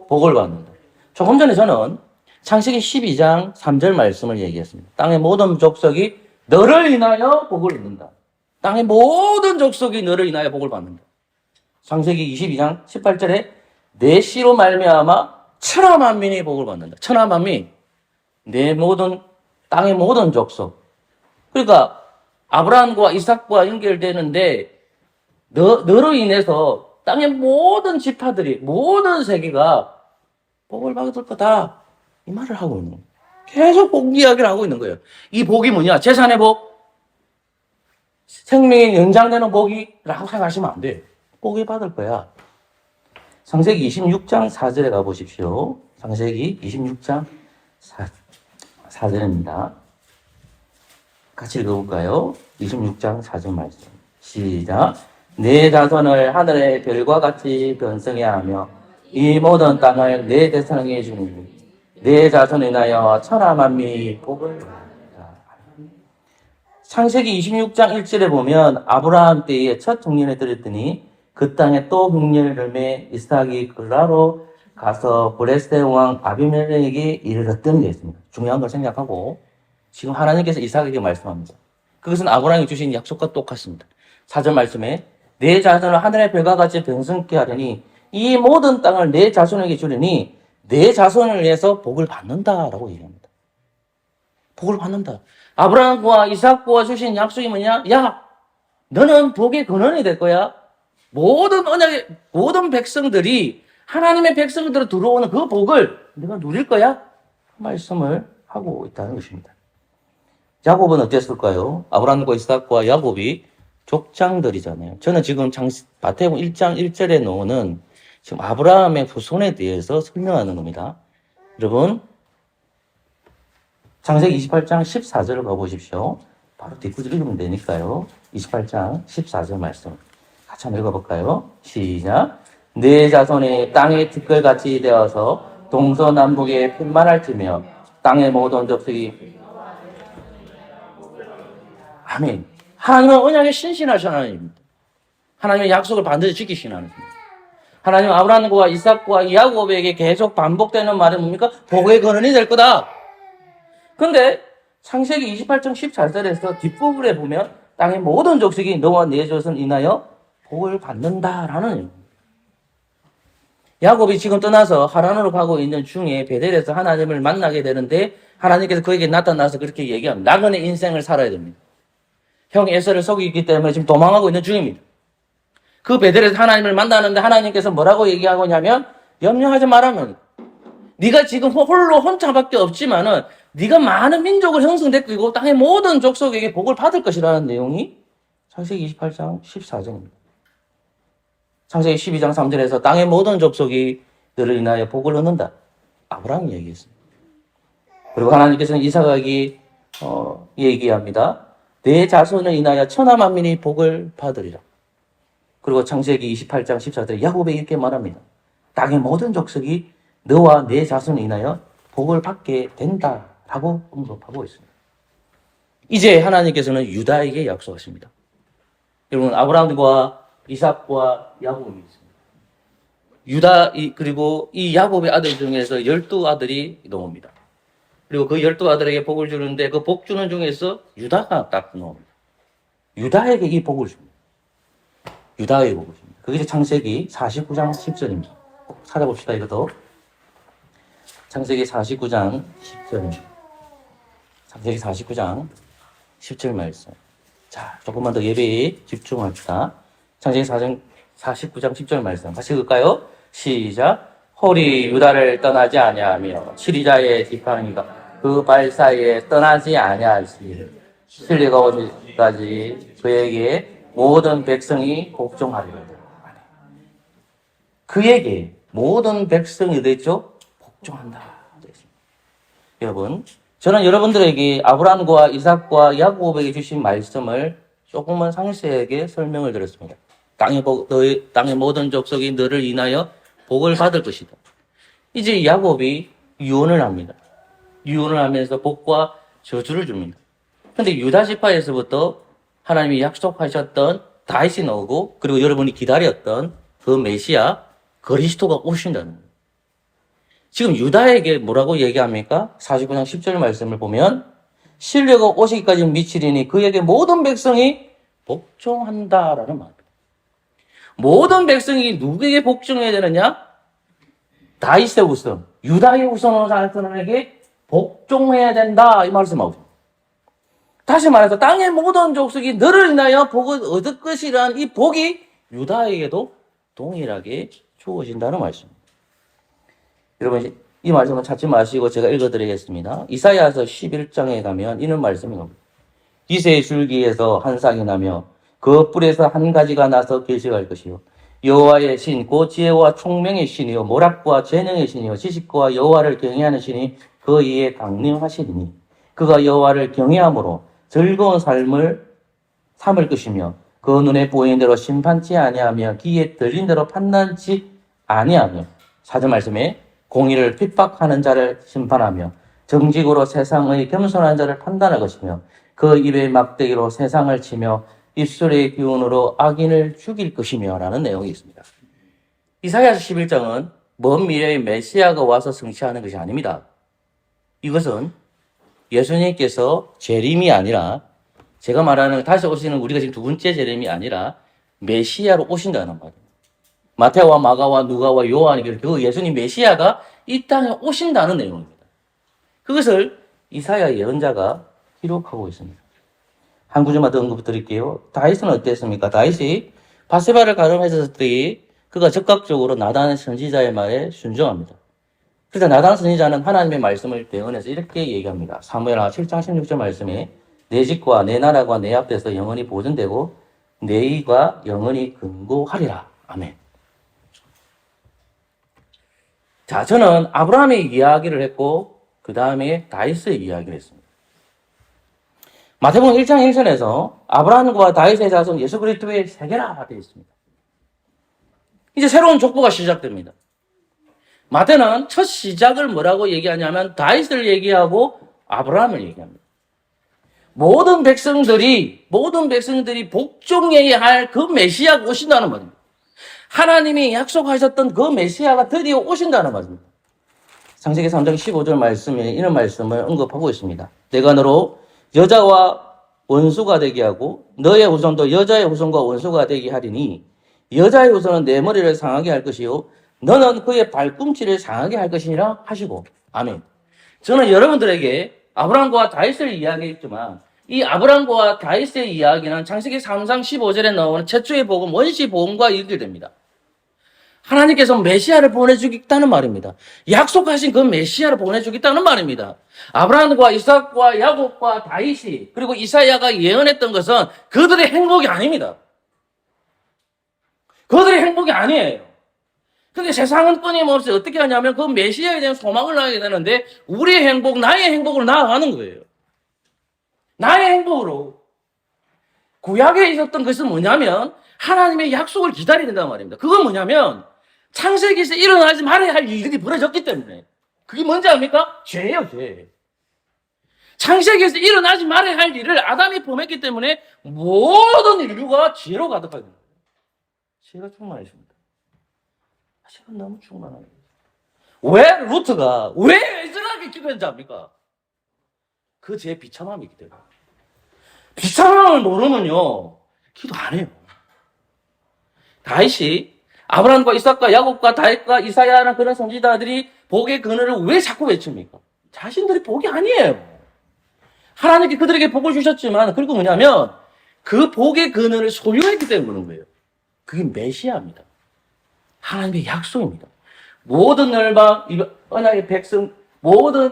복을 받는다. 조금 전에 저는 창세기 12장 3절 말씀을 얘기했습니다. 땅의 모든 족속이 너를 인하여 복을 얻는다. 땅의 모든 족속이 너를 인하여 복을 받는다. 창세기 22장 18절에 내 시로 말미암아 천하 만민이 복을 받는다. 천하 만민, 내 모든 땅의 모든 족속. 그러니까 아브라함과 이삭과 연결되는데 너로 인해서 땅의 모든 지파들이 모든 세계가 복을 받을 거다. 이 말을 하고 있는 거예요. 계속 복 이야기를 하고 있는 거예요. 이 복이 뭐냐? 재산의 복, 생명이 연장되는 복이라고 생각하시면 안 돼요. 복이 받을 거야. 창세기 26장 4절에 가보십시오. 창세기 26장 4절입니다. 같이 읽어볼까요? 26장 4절 말씀. 시작. 내 자손을 하늘의 별과 같이 번성해 하며 이 모든 땅을 내 대상에 주니 내 자손에 인하여 천하 만민이 복을 받는다. 창세기 26장 1절에 보면 아브라함 때에 첫 흉년에 들었더니 그 땅에 또 흉년을 매 이삭이 그라로 가서 브레스데 왕 아비멜렉에게 이르렀던 게 있습니다. 중요한 걸 생각하고 지금 하나님께서 이삭에게 말씀합니다. 그것은 아브라함이 주신 약속과 똑같습니다. 4절 말씀에 내 자손을 하늘의 별과 같이 번성케 하려니 이 모든 땅을 내 자손에게 주려니 내 자손을 위해서 복을 받는다라고 얘기합니다. 복을 받는다. 아브라함과 이삭과 주신 약속이 뭐냐? 야, 너는 복의 근원이 될 거야. 모든 언약의 모든 백성들이 하나님의 백성들로 들어오는 그 복을 내가 누릴 거야. 말씀을 하고 있다는 것입니다. 야곱은 어땠을까요? 아브라함과 이삭과 야곱이 족장들이잖아요. 저는 지금 마태복음 1장 1절에 나오는 지금 아브라함의 후손에 대해서 설명하는 겁니다. 여러분, 창세기 28장 14절을 가보십시오. 바로 뒷구절 읽으면 되니까요. 28장 14절 말씀 같이 한번 읽어볼까요? 시작. 내 자손이 땅의 티끌같이 되어서 동서남북에 핀만할지며 땅의 모든 족속이 아멘. 하나님은 언약에 신실하신 하나님입니다. 하나님의 약속을 반드시 지키시는 하나님입니다. 하나님은 아브라함과 이삭과 야곱에게 계속 반복되는 말은 뭡니까? 복의 근원이 될 거다. 근데 창세기 28장 14절에서 뒷부분에 보면 땅의 모든 족속이 너와 내 조선 인하여 복을 받는다라는 야곱이 지금 떠나서 하란으로 가고 있는 중에 베델에서 하나님을 만나게 되는데 하나님께서 그에게 나타나서 그렇게 얘기합니다. 나그네 인생을 살아야 됩니다. 형 에서를 속이기 때문에 지금 도망하고 있는 중입니다. 그 베델에서 하나님을 만나는데 하나님께서 뭐라고 얘기하고 있냐면 염려하지 말라면 네가 지금 홀로 혼자밖에 없지만은 네가 많은 민족을 형성됐고 땅의 모든 족속에게 복을 받을 것이라는 내용이 창세기 28장 14절입니다. 창세기 12장 3절에서 땅의 모든 족속이 너를 인하여 복을 얻는다. 아브라함이 얘기했습니다. 그리고 하나님께서는 이삭에게 얘기합니다. 내 자손을 인하여 천하 만민이 복을 받으리라. 그리고 창세기 28장 14절에 야곱에게 이렇게 말합니다. 땅의 모든 족속이 너와 내 자손을 인하여 복을 받게 된다라고 언급하고 있습니다. 이제 하나님께서는 유다에게 약속하십니다. 여러분, 아브라함과 이삭과 야곱이 있습니다. 유다, 그리고 이 야곱의 아들 중에서 12아들이 나옵니다. 그리고 그 12아들에게 복을 주는데 그 복 주는 중에서 유다가 딱 나옵니다. 유다에게 이 복을 줍니다. 유다에게 복을 줍니다. 그게 창세기 49장 10절입니다. 꼭 찾아봅시다, 이것도. 창세기 49장 10절입니다. 창세기 49장 10절 말씀. 자, 조금만 더 예배에 집중합시다. 창세기 49장 10절 말씀. 같이 읽을까요? 시작. 홀이 유다를 떠나지 아니하며 치리자의 지팡이가 그 발 사이에 떠나지 아니하시니 진리가 오기까지 그에게 모든 백성이 복종하리로다. 그에게 모든 백성이 됐죠? 복종한다. 여러분, 저는 여러분들에게 아브라함과 이삭과 야곱에게 주신 말씀을 조금만 상세하게 설명을 드렸습니다. 땅의 모든 족속이 너를 인하여 복을 받을 것이다. 이제 야곱이 유언을 합니다. 유언을 하면서 복과 저주를 줍니다. 그런데 유다 지파에서부터 하나님이 약속하셨던 다윗이 나오고 그리고 여러분이 기다렸던 그 메시아 그리스도가 오신다는 거예요. 지금 유다에게 뭐라고 얘기합니까? 49장 10절 말씀을 보면 신뢰가 오시기까지 미치리니 그에게 모든 백성이 복종한다라는 말입니다. 모든 백성이 누구에게 복종해야 되느냐? 다윗의 후손, 유다의 후손으로 사는 사람에게 복종해야 된다 이 말씀하고 있습니다. 다시 말해서 땅의 모든 족속이 너를 인하여 복을 얻을 것이라는 이 복이 유다에게도 동일하게 주어진다는 말씀입니다. 여러분 이 말씀을 찾지 마시고 제가 읽어드리겠습니다. 이사야서 11장에 가면 이런 말씀이 나옵니다. 이새의 줄기에서 한 쌍이 나며 그 뿔에서 한 가지가 나서 결실할 것이요 여호와의 신 곧 지혜와 총명의 신이요 모략과 재능의 신이요 지식과 여호와를 경외하는 신이 그 이에 강림하시리니 그가 여호와를 경외함으로 즐거운 삶을 삼을 것이며 그 눈에 보이는 대로 심판치 아니하며 귀에 들린 대로 판단치 아니하며 4절 말씀에 공의를 핍박하는 자를 심판하며 정직으로 세상의 겸손한 자를 판단할 것이며 그 입의 막대기로 세상을 치며 입술의 기운으로 악인을 죽일 것이며 라는 내용이 있습니다. 이사야서 11장은 먼 미래의 메시아가 와서 성취하는 것이 아닙니다. 이것은 예수님께서 재림이 아니라 제가 말하는 다시 오시는 우리가 지금 두 번째 재림이 아니라 메시아로 오신다는 말이에요. 마태와 마가와 누가와 요한이 그 예수님 메시아가 이 땅에 오신다는 내용입니다. 그것을 이사야 예언자가 기록하고 있습니다. 한 구절만 더 언급드릴게요. 다윗은 어땠습니까? 다윗이 바세바를 가름했을 때 그가 적극적으로 나단 선지자의 말에 순종합니다. 그래서 나단 선지자는 하나님의 말씀을 대언해서 이렇게 얘기합니다. 사무엘하 7장 16절 말씀에 내 집과 내 나라가 내 앞에서 영원히 보존되고 내 의가 영원히 근고하리라. 아멘. 자, 저는 아브라함의 이야기를 했고 그 다음에 다윗의 이야기를 했습니다. 마태복음 1장 1절에서 아브라함과 다윗의 자손 예수 그리스도의 세계라 되어 있습니다. 이제 새로운 족보가 시작됩니다. 마태는 첫 시작을 뭐라고 얘기하냐면 다윗을 얘기하고 아브라함을 얘기합니다. 모든 백성들이 복종해야 할 그 메시아가 오신다는 말입니다. 하나님이 약속하셨던 그 메시아가 드디어 오신다는 말입니다. 창세기 3장 15절 말씀에 이런 말씀을 언급하고 있습니다. 내가 너로 여자와 원수가 되게 하고 너의 후손도 여자의 후손과 원수가 되게 하리니 여자의 후손은 내 머리를 상하게 할 것이요 너는 그의 발꿈치를 상하게 할 것이니라 하시고 아멘. 저는 여러분들에게 아브라함과 다윗을 이야기했지만 이 아브라함과 다윗의 이야기는 창세기 3장 15절에 나오는 최초의 복음 원시 복음과 연결됩니다. 하나님께서 메시아를 보내주겠다는 말입니다. 약속하신 그 메시아를 보내주겠다는 말입니다. 아브라함과 이삭과 야곱과 다윗이 그리고 이사야가 예언했던 것은 그들의 행복이 아닙니다. 그들의 행복이 아니에요. 근데 세상은 끊임없이 어떻게 하냐면 그 메시아에 대한 소망을 낳게 되는데 우리의 행복, 나의 행복으로 나아가는 거예요. 나의 행복으로. 구약에 있었던 것은 뭐냐면 하나님의 약속을 기다려야 된다는 말입니다. 그건 뭐냐면 창세기에서 일어나지 말아야 할 일들이 벌어졌기 때문에. 그게 뭔지 압니까? 죄예요, 죄. 창세기에서 일어나지 말아야 할 일을 아담이 범했기 때문에 모든 인류가 죄로 가득하게 됩니다. 죄가 충만해집니다. 죄가 너무 충만합니다. 왜 루트가 왜 이스라엘에게 기도했는지 압니까? 그 죄의 비참함이 있기 때문에. 비참함을 모르면요 기도 안 해요. 다윗이 아브라함과 이삭과 야곱과 다윗과 이사야라는 그런 선지자들이 복의 그늘을 왜 자꾸 외칩니까? 자신들이 복이 아니에요. 하나님께 그들에게 복을 주셨지만 그리고 뭐냐면 그 복의 그늘을 소유했기 때문에 그런 거예요. 그게 메시아입니다. 하나님의 약속입니다. 모든 열방, 언약의 백성, 모든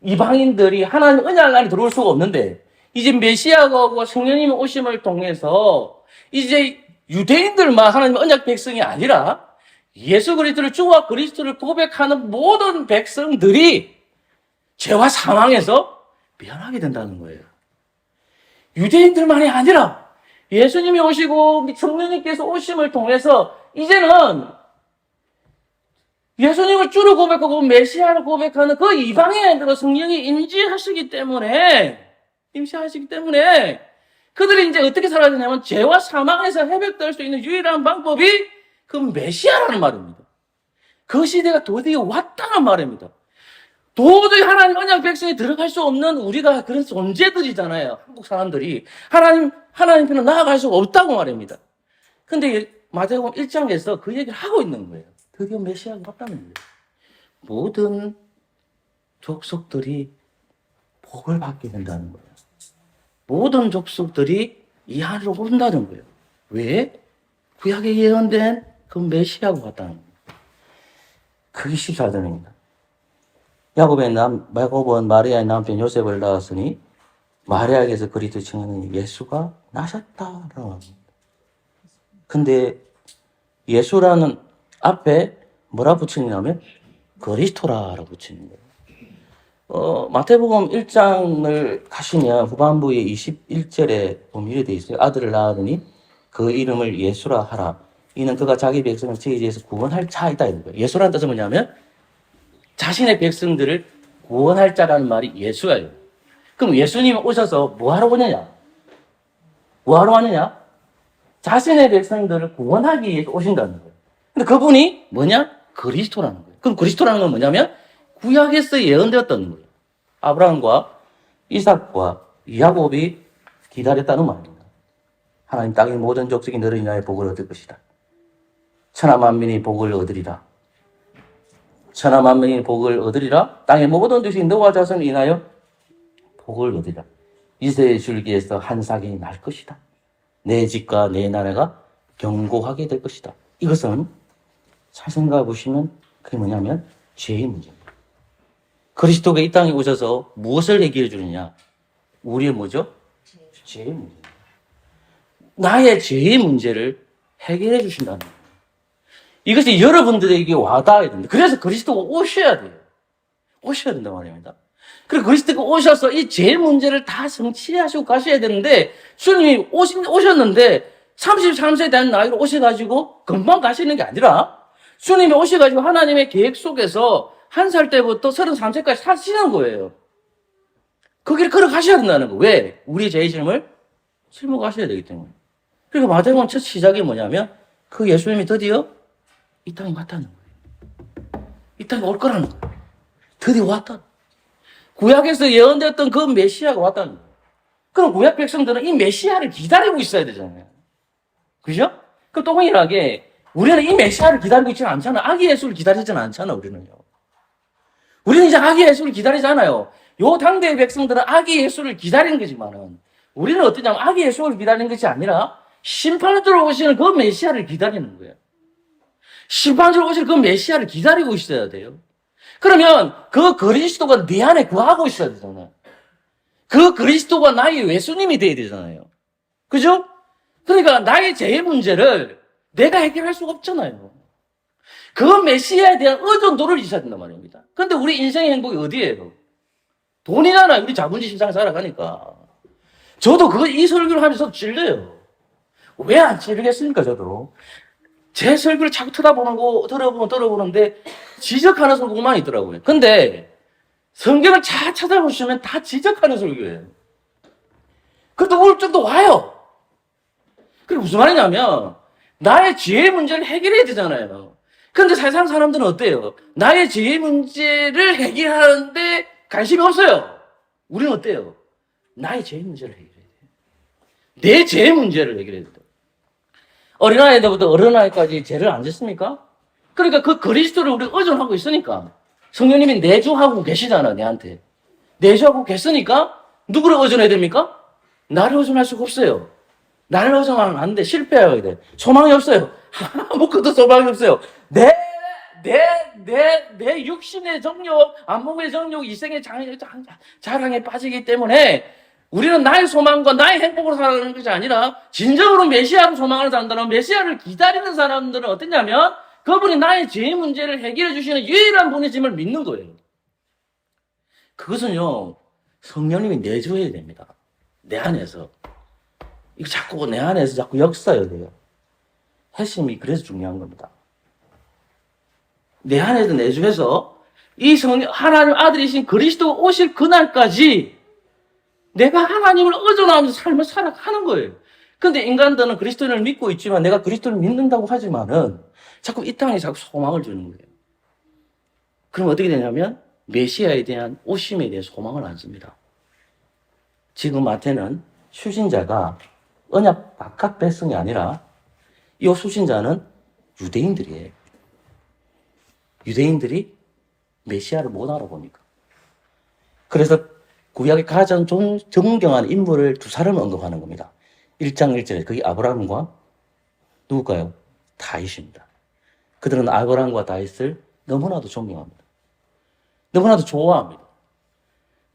이방인들이 하나님 언약 안에 들어올 수가 없는데 이제 메시아가 오고 성령님의 오심을 통해서 이제 유대인들만 하나님의 언약 백성이 아니라 예수 그리스도를 주와 그리스도를 고백하는 모든 백성들이 죄와 사망에서 면하게 된다는 거예요. 유대인들만이 아니라 예수님이 오시고 성령님께서 오심을 통해서 이제는 예수님을 주로 고백하고 메시아를 고백하는 그 이방인들도 성령이 임시하시기 때문에 그들이 이제 어떻게 살아야 되냐면 죄와 사망에서 해백될 수 있는 유일한 방법이 그 메시아라는 말입니다. 그 시대가 도저히 왔다는 말입니다. 도저히 하나님 언약 백성이 들어갈 수 없는 우리가 그런 존재들이잖아요. 한국 사람들이 하나님 편으로 나아갈 수가 없다고 말입니다. 근데 마태복음 1장에서 그 얘기를 하고 있는 거예요. 드디어 메시아가 왔다는 거예요. 모든 족속들이 복을 받게 된다는 거예요. 모든 족속들이 이 안으로 온다는 거예요. 왜? 구약에 예언된 그 메시아가 왔다는 거예요. 그게 14절입니다. 야곱은 마리아의 남편 요셉을 낳았으니 마리아에게서 그리스도 칭하는 예수가 나셨다라고 합니다. 근데 예수라는 앞에 뭐라 붙이냐면 그리스도라고 붙이는 거예요. 마태복음 1장을 가시면 후반부에 21절에 보면 이렇게 돼 있어요. 아들을 낳으니 그 이름을 예수라 하라. 이는 그가 자기 백성을 죄에서 구원할 자이다. 이런 거예요. 예수라는 뜻은 뭐냐면 자신의 백성들을 구원할 자라는 말이 예수예요. 그럼 예수님이 오셔서 뭐 하러 오느냐? 뭐 하러 왔느냐? 자신의 백성들을 구원하기 위해서 오신다는 거예요. 근데 그분이 뭐냐? 그리스도라는 거예요. 그럼 그리스도라는 건 뭐냐면 구약에서 예언되었던 거예요. 아브라함과 이삭과 야곱이 기다렸다는 말입니다. 하나님 땅의 모든 족속이 너를 인하여 복을 얻을 것이다. 천하 만민이 복을 얻으리라. 천하 만민이 복을 얻으리라. 땅의 모든 족속이 너와 자손을 인하여 복을 얻으리라. 이세의 줄기에서 한 싹이 날 것이다. 내 집과 내 나라가 견고하게 될 것이다. 이것은 잘 생각해 보시면 그게 뭐냐면 죄의 문제입니다. 그리스도가 이 땅에 오셔서 무엇을 해결해 주느냐? 우리의 뭐죠? 죄의 문제입니다. 나의 죄의 문제를 해결해 주신다는 거예요. 이것이 여러분들에게 와닿아야 됩니다. 그래서 그리스도가 오셔야 돼요. 오셔야 된단 말입니다. 그리고 그리스도가 오셔서 이 죄의 문제를 다 성취하시고 가셔야 되는데 주님이 오셨는데 33세 된 나이로 오셔가지고 금방 가시는 게 아니라 주님이 오셔가지고 하나님의 계획 속에서 1살 때부터 33세까지 사시는 거예요. 그 길을 걸어가셔야 된다는 거예요. 왜? 우리의 죄의 짐을 짊어 가셔야 되기 때문에. 그리고 마태복음 첫 시작이 뭐냐면 그 예수님이 드디어 이 땅에 왔다는 거예요. 이 땅에 올 거라는 거예요. 드디어 왔다. 구약에서 예언되었던 그 메시아가 왔다는 거예요. 그럼 구약 백성들은 이 메시아를 기다리고 있어야 되잖아요. 그죠? 그럼 또 동일하게 우리는 이 메시아를 기다리고 있지는 않잖아. 아기 예수를 기다리지는 않잖아, 우리는요. 우리는 이제 아기 예수를 기다리잖아요. 요 당대의 백성들은 아기 예수를 기다리는 거지만은 우리는 어떠냐면 아기 예수를 기다리는 것이 아니라 심판주로 오시는 그 메시아를 기다리는 거예요. 심판주로 오시는 그 메시아를 기다리고 있어야 돼요. 그러면 그 그리스도가 내 안에 거하고 있어야 되잖아요. 그 그리스도가 나의 예수님이 돼야 되잖아요. 그죠? 그러니까 나의 죄의 문제를 내가 해결할 수가 없잖아요. 그 메시아에 대한 의존도를 있어야 된단 말입니다. 그런데 우리 인생의 행복이 어디예요? 돈이잖아요. 우리 자본주의 세상 살아가니까. 저도 이 설교를 하면서 찔려요. 왜 안 찔리겠습니까, 저도? 제 설교를 자꾸 들어보는데 지적하는 설교만 있더라고요. 근데 성경을 잘 찾아보시면 다 지적하는 설교예요. 그것도 우울증도 와요. 그게 무슨 말이냐면 나의 죄의 문제를 해결해야 되잖아요. 근데 세상 사람들은 어때요? 나의 죄의 문제를 해결하는데 관심이 없어요. 우리는 어때요? 나의 죄의 문제를 해결해야 돼요. 내 죄의 문제를 해결해야 돼요. 어린아이 때부터 어른아이까지 죄를 안 짓습니까? 그러니까 그 그리스도를 우리가 의존하고 있으니까 성령님이 내주하고 계시잖아, 내한테. 내주하고 계시니까 누구를 의존해야 됩니까? 나를 의존할 수가 없어요. 나를 의존하면 안 돼. 실패해야 돼. 소망이 없어요. 아무것도 소망이 없어요. 내 육신의 정욕, 안목의 정욕, 이생의 자랑에 빠지기 때문에 우리는 나의 소망과 나의 행복으로 살아가는 것이 아니라 진정으로 메시아로 소망을 산다면 메시아를 기다리는 사람들은 어떠냐면 그분이 나의 죄의 문제를 해결해 주시는 유일한 분이심을 믿는 거예요. 그것은요, 성령님이 내줘야 됩니다. 내 안에서. 이거 자꾸 내 안에서 자꾸 역사해야 돼요. 핵심이 그래서 중요한 겁니다. 내 안에서 내주해서 이 하나님 아들이신 그리스도 오실 그날까지 내가 하나님을 의존하면서 삶을 살아가는 거예요. 근데 인간들은 그리스도를 믿고 있지만 내가 그리스도를 믿는다고 하지만은 자꾸 이 땅에 자꾸 소망을 주는 거예요. 그럼 어떻게 되냐면 메시아에 대한 오심에 대해 소망을 안 줍니다. 지금 마태는 수신자가 언약 바깥 백성이 아니라 이 수신자는 유대인들이에요. 유대인들이 메시아를 못 알아보니까. 그래서 구약의 가장 존경하는 인물을 두 사람을 언급하는 겁니다. 1장 1절에 그게 아브라함과 누굴까요? 다윗입니다. 그들은 아브라함과 다윗을 너무나도 존경합니다. 너무나도 좋아합니다.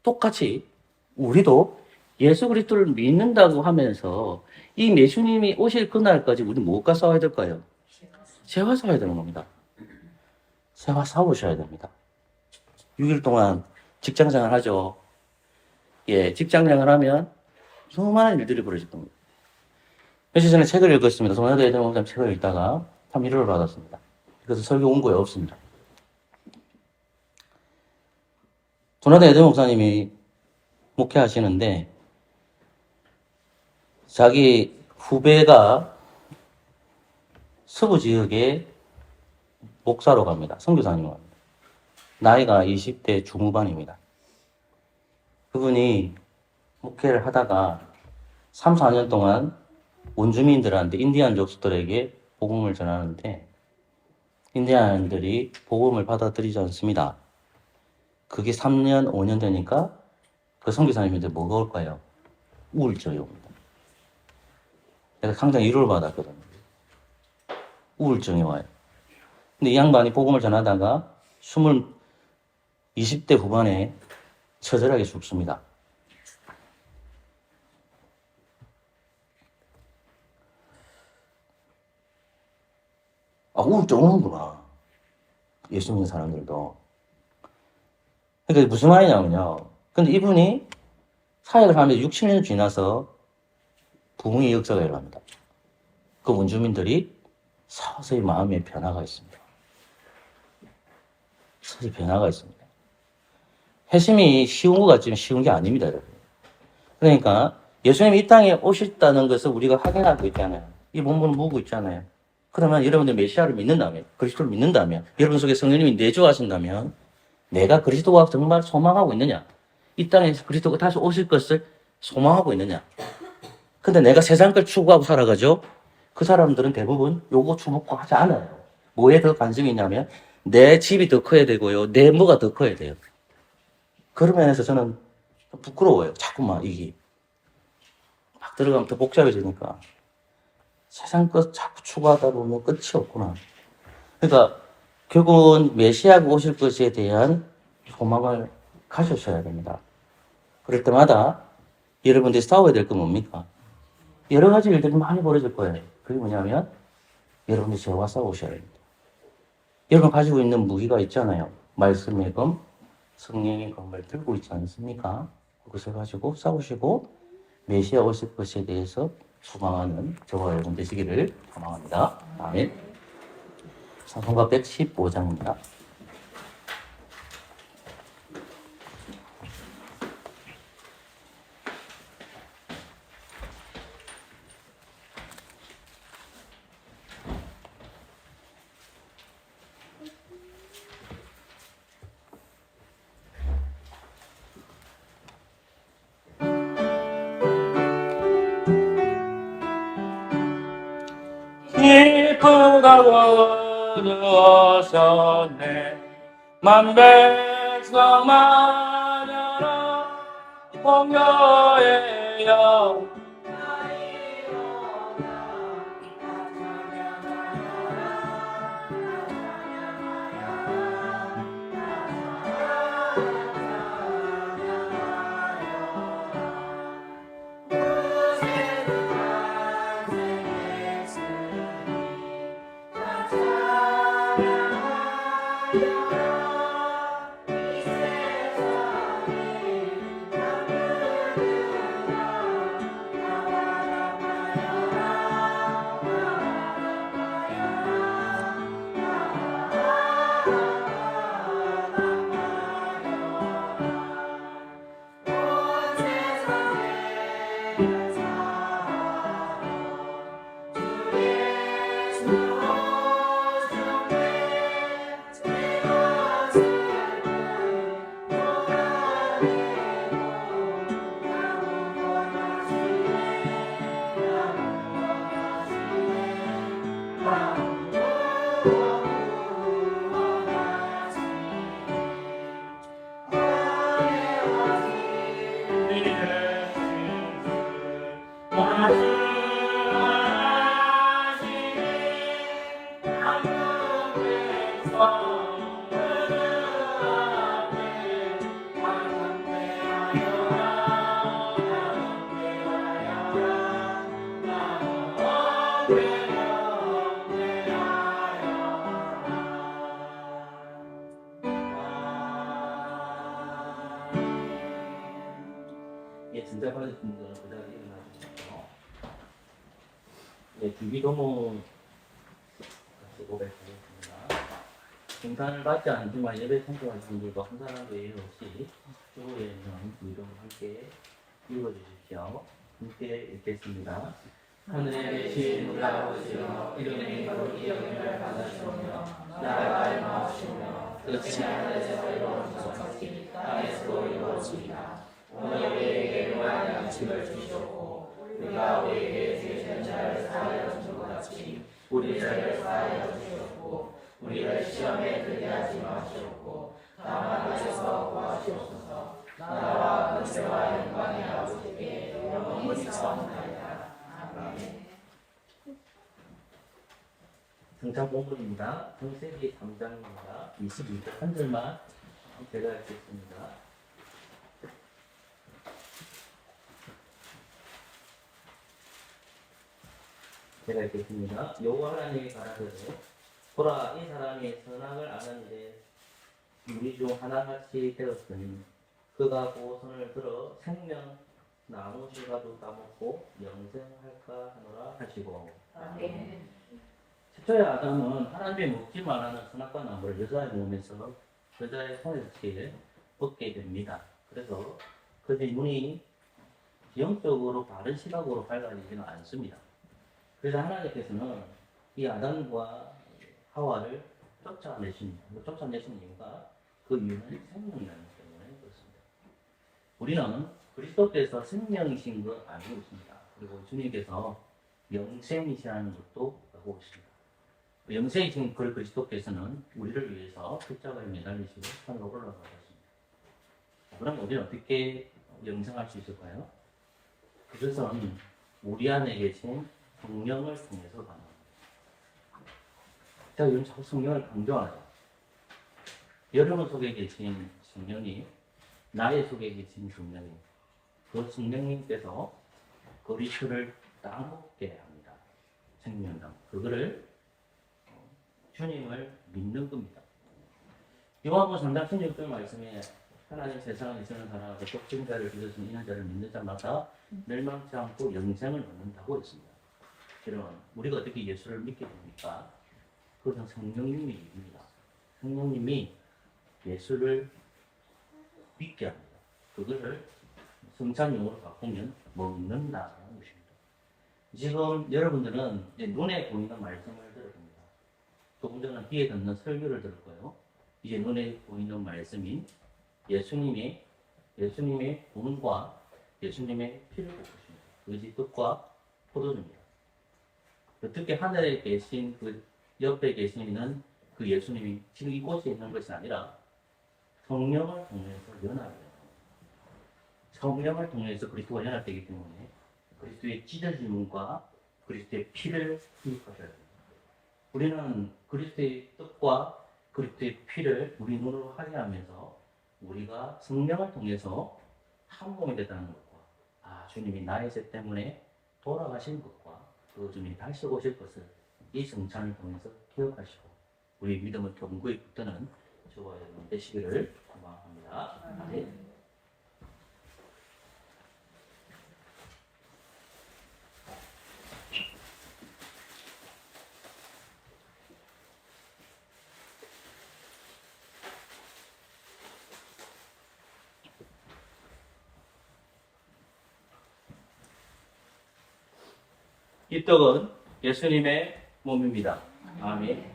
똑같이 우리도 예수 그리스도를 믿는다고 하면서 이 예수님이 오실 그날까지 우리 무엇과 싸워야 될까요? 죄와 싸워야 되는 겁니다. 죄와 싸우셔야 됩니다. 6일 동안 직장생활 하죠. 예, 직장생활 하면 수많은 일들이 벌어질 겁니다. 며칠 전에 책을 읽었습니다. 도나드 에드 목사님 책을 읽다가 참 위로를 받았습니다. 그래서 설교 원고에 없습니다. 도나드 에드 목사님이 목회하시는데 자기 후배가 서부 지역에 목사로 갑니다. 선교사님으로 갑니다. 나이가 20대 중후반입니다. 그분이 목회를 하다가 3, 4년 동안 원주민들한테 인디안 족속들에게 복음을 전하는데 인디안들이 복음을 받아들이지 않습니다. 그게 3년, 5년 되니까 그 선교사님한테 뭐가 올까요? 우울증이 옵니다. 내가 상당히 위로를 받았거든요. 우울증이 와요. 근데 이 양반이 복음을 전하다가 20대 후반에 처절하게 죽습니다. 아, 우울증 오는구나. 예수 믿는 사람들도. 그러니까 무슨 말이냐면요. 근데 이분이 사역을 하면서 6, 7년 지나서 부흥의 역사가 일어납니다. 그 원주민들이 서서히 마음에 변화가 있습니다. 서서히 변화가 있습니다. 회심이 쉬운 것 같지만 쉬운 게 아닙니다, 여러분. 그러니까 예수님이 이 땅에 오셨다는 것을 우리가 확인하고 있잖아요. 이 본문을 보고 있잖아요. 그러면 여러분들 메시아를 믿는다면, 그리스도를 믿는다면, 여러분 속에 성령님이 내주하신다면 내가 그리스도가 정말 소망하고 있느냐? 이 땅에서 그리스도가 다시 오실 것을 소망하고 있느냐? 근데 내가 세상 걸 추구하고 살아가죠? 그 사람들은 대부분 요거 주목하지 않아요. 뭐에 더 관심이 있냐면 내 집이 더 커야 되고요. 내 뭐가 더 커야 돼요. 그런 면에서 저는 부끄러워요. 자꾸만 이게. 막 들어가면 더 복잡해지니까. 세상 것 자꾸 추구하다 보면 끝이 없구나. 그러니까 결국은 메시아가 오실 것에 대한 소망을 가지셔야 됩니다. 그럴 때마다 여러분들이 싸워야 될 건 뭡니까? 여러 가지 일들이 많이 벌어질 거예요. 그게 뭐냐면 여러분들이 죄와 싸우셔야 됩니다. 여러분 가지고 있는 무기가 있잖아요. 말씀의 검, 성령의 검을 들고 있지 않습니까? 그것을 가지고 싸우시고 메시아 오실 것에 대해서 소망하는 저와 여러분 되시기를 소망합니다. 아멘. 찬송가 115장입니다. 기쁘다 거두었었네 만백성 마녀라 공교의 영 고백하겠습니다. 등산을 받지 않지만 예배 참석하신 분들도 한 사람 외에 없이 주보에 있는 이름 함께 읽어주십시오. 함께 읽겠습니다. 하늘에 계신 우리 아버지여, 이름이 거룩히 여김을 받으시오며 나라가 임하옵시며 뜻이 하늘에서 이루어진 것 같이 땅에서도 이루어지이다. 오늘 우리에게 무한 양식을 주시옵고 우리가 우리에게 죄진 자를 사하여 준 것 같이 우리 죄를 사하여 주시옵고 우리를 시험에 들게 하지 마시옵고 다만 하셔서 구하시옵소서. 나라와 권세와 영광이 아버지께 영원히 있사옵나이다. 아멘. 등장 본문입니다. 창세기 3장입니다. 22절 한 절만 제가 읽겠습니다. 제가 읽겠습니다. 여호와 하나님이 가라사대 보라, 이 사람이 선악을 아는데 우리 중 하나같이 되었으니 그가 보손을 들어 생명 나무 실과도 따먹고 영생할까 하노라 하시고. 아멘. 최초의 아담은 하나님이 먹지 말라는 선악과 나무를 여자의 몸에서 여자의 손에서 얻게 됩니다. 그래서 그의 눈이 영적으로 바른 시각으로 밝아지지는 않습니다. 그래서 하나님께서는 이 아담과 하와를 쫓아내십니다. 쫓아내신 이유가 그 이유는 생명이라는 때문에 그렇습니다. 우리는 그리스도께서 생명이신 걸 알고 있습니다. 그리고 주님께서 영생이시라는 것도 알고 있습니다. 영생이신 그 그리스도께서는 우리를 위해서 십자가에 매달리시고 산으로 올라가셨습니다. 그럼 우리는 어떻게 영생할 수 있을까요? 그것은 우리 안에 계신 성령을 통해서 가능합니다. 제가 요즘 자꾸 성령을 강조하죠. 여러분 속에 계신 성령이 나의 속에 계신 성령이 그 성령님께서 그리스도를 따먹게 합니다. 생명당 그거를 주님을 믿는 겁니다. 요한복음 3장 16절 말씀에 하나님 세상에 있는 사람하고 독생 자를 믿으시는 이는 자를 믿는 자마다 멸망치 않고 영생을 얻는다고 했습니다. 여러분, 우리가 어떻게 예수를 믿게 됩니까? 그것은 성령님이 입니다. 성령님이 예수를 믿게 합니다. 그것을 성찬용어로 바꾸면 먹는다는 것입니다. 지금 여러분들은 눈에 보이는 말씀을 들었습니다. 조금 전에 뒤에 듣는 설교를 들었고요. 이제 눈에 보이는 말씀인 예수님의 몸과 예수님의 피를 붓습니다. 의지 뜻과 포도주입니다. 어떻게 하늘에 계신 그 옆에 계시는 그 예수님이 지금 이곳에 있는 것이 아니라 성령을 통해서 연합이 됩니다. 성령을 통해서 그리스도와 연합되기 때문에 그리스도의 찢어짐과 그리스도의 피를 흡입하셔야 됩니다. 우리는 그리스도의 뜻과 그리스도의 피를 우리 눈으로 확인하면서 우리가 성령을 통해서 한 몸이 됐다는 것과 주님이 나의 죄 때문에 돌아가신 것과 그 주님이 다시 오실 것을 이 성찬을 통해서 기억하시고 우리 믿음을 견고히 붙드는 저와 여러분 되시기를 소망합니다. 네. 이 떡은 예수님의 몸입니다. 아멘.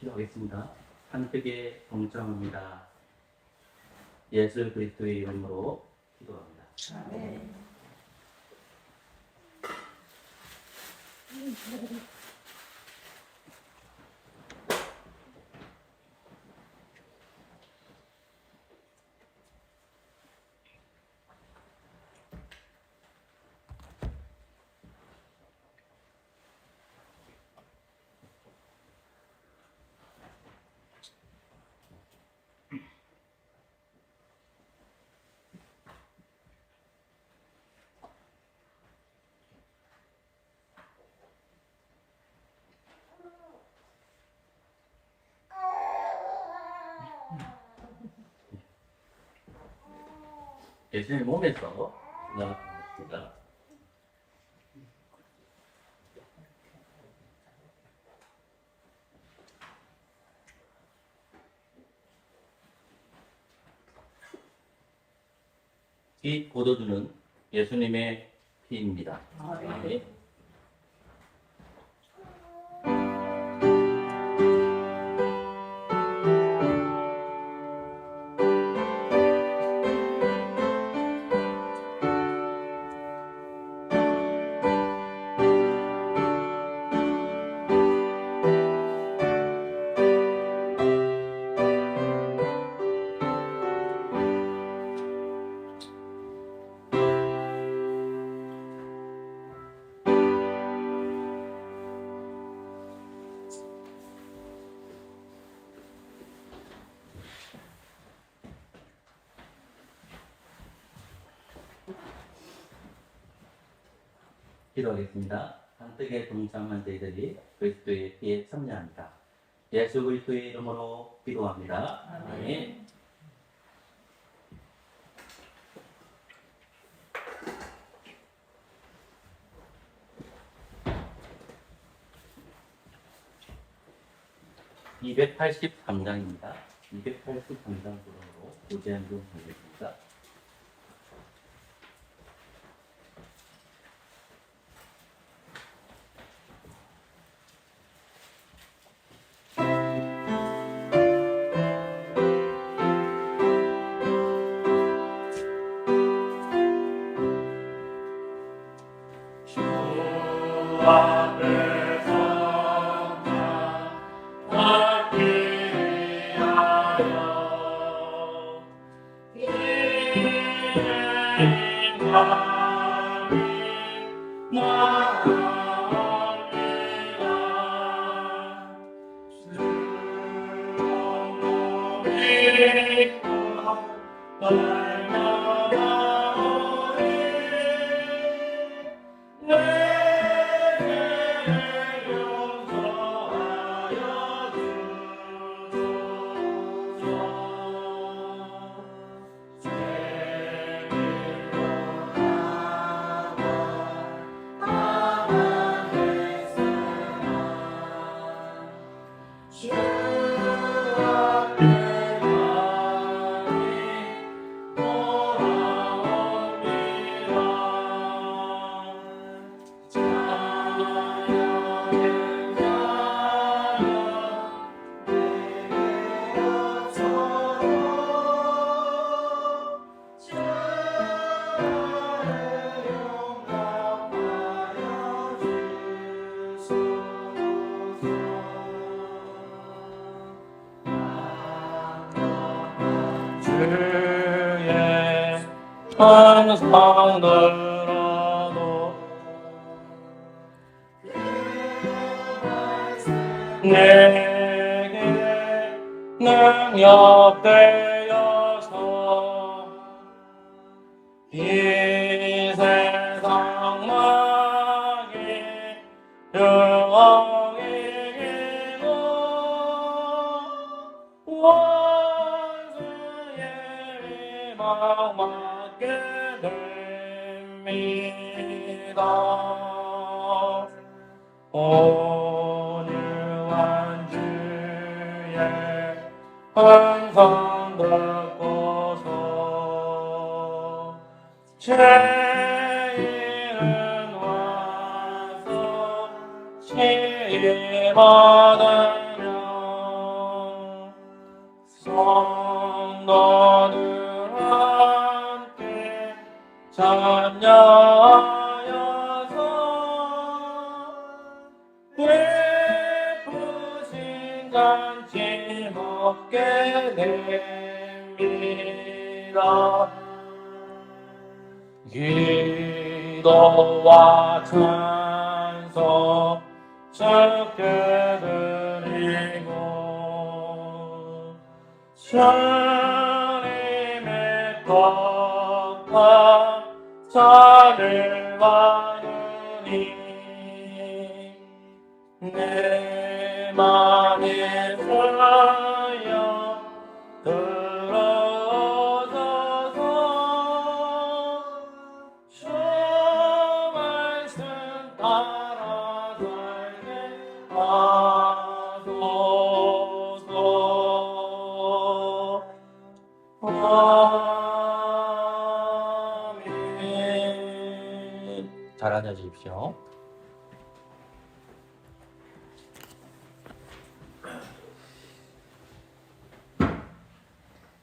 기도하겠습니다. 한뜻에 동참합니다. 예수 그리스도의 이름으로 기도합니다. 아멘. 예수님 몸에서 나왔습니다. 이 포도주는 예수님의 피입니다. 아멘. 기도하겠습니다. 한뜻에 동참한 저희들이 그리스도의 피에 참여합니다. 예수 그리스도의 이름으로 기도합니다. 아멘. (283장입니다) 283장 구름으로 고지한 중 하겠습니다. 항상 들어도 내게 능력되어서 이 세상 망이 영원히 이기고 원수의 위망 받게 됩니다. 온유한 주의 음성 듣고서 죄인은 와서 치유받으며 얻게 됩니다. 기도와 찬송 주께 드리고 주님의 법화 잔을 받으니 내 맘에 서여 들어서서 주 말씀 따라 살게 하소서. 아멘. 잘 앉아주십시오.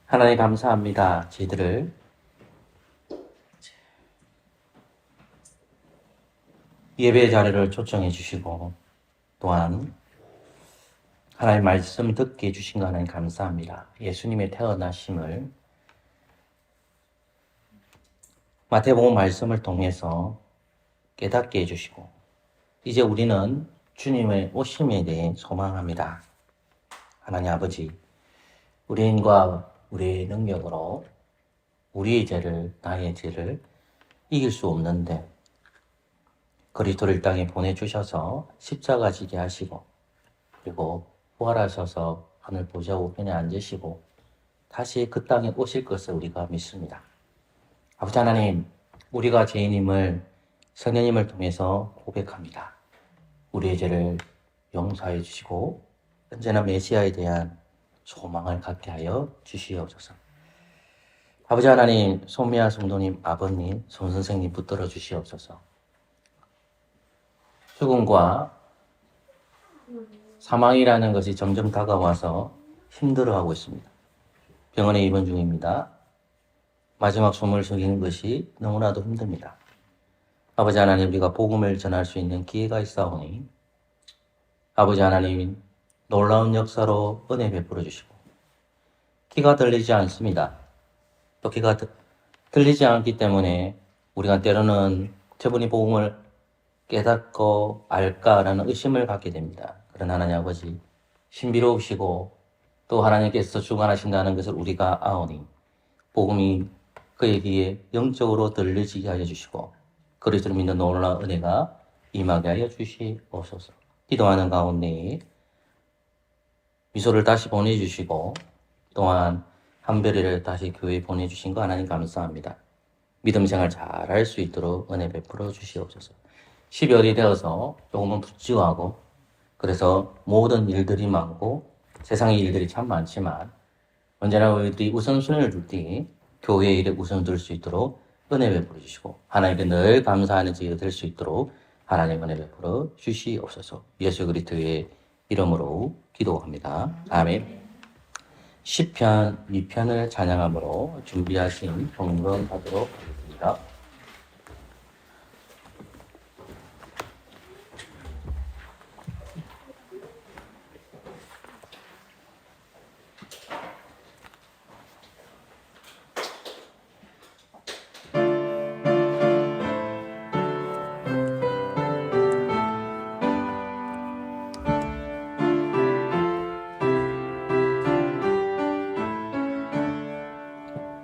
하나님 감사합니다. 저희들을 예배 자리를 초청해 주시고 또한 하나님 말씀 듣게 해주신 거 하나님 감사합니다. 예수님의 태어나심을 마태복음 말씀을 통해서 깨닫게 해주시고 이제 우리는 주님의 오심에 대해 소망합니다. 하나님 아버지, 우리인과 우리의 능력으로 우리의 죄를, 나의 죄를 이길 수 없는데 그리스도를 이 땅에 보내주셔서 십자가 지게 하시고 그리고 부활하셔서 하늘 보좌 우편에 앉으시고 다시 그 땅에 오실 것을 우리가 믿습니다. 아버지 하나님, 우리가 죄인임을 성령님을 통해서 고백합니다. 우리의 죄를 용서해 주시고 언제나 메시아에 대한 소망을 갖게 하여 주시옵소서. 아버지 하나님, 손미아 성도님, 아버님, 손 선생님 붙들어 주시옵소서. 죽음과 사망이라는 것이 점점 다가와서 힘들어하고 있습니다. 병원에 입원 중입니다. 마지막 숨을 쉬는 것이 너무나도 힘듭니다. 아버지 하나님, 우리가 복음을 전할 수 있는 기회가 있사오니 아버지 하나님, 놀라운 역사로 은혜 베풀어 주시고 귀가 들리지 않습니다. 또 귀가 들리지 않기 때문에 우리가 때로는 저분이 복음을 깨닫고 알까라는 의심을 갖게 됩니다. 그러나 하나님 아버지, 신비로우시고 또 하나님께서 주관하신다는 것을 우리가 아오니 복음이 그에게 영적으로 들려지게 하여 주시고 그리스도를 믿는 놀라운 은혜가 임하게 하여 주시옵소서. 기도하는 가운데 미소를 다시 보내주시고 또한 한별이를 다시 교회에 보내주신 거 하나님 감사합니다. 믿음 생활 잘할 수 있도록 은혜 베풀어 주시옵소서. 12월이 되어서 조금은 부지하고 그래서 모든 일들이 많고 세상의 일들이 참 많지만 언제나 우리들이 우선순위를 둘 때 교회의 일에 우선 둘 수 있도록 은혜 베풀어 주시고 하나님께 늘 감사하는 지가 될 수 있도록 하나님 은혜 베풀어 주시옵소서. 예수 그리스도의 이름으로 기도합니다. 아멘. 시편 2편을 찬양함으로 준비하신 봉헌하도록 하겠습니다.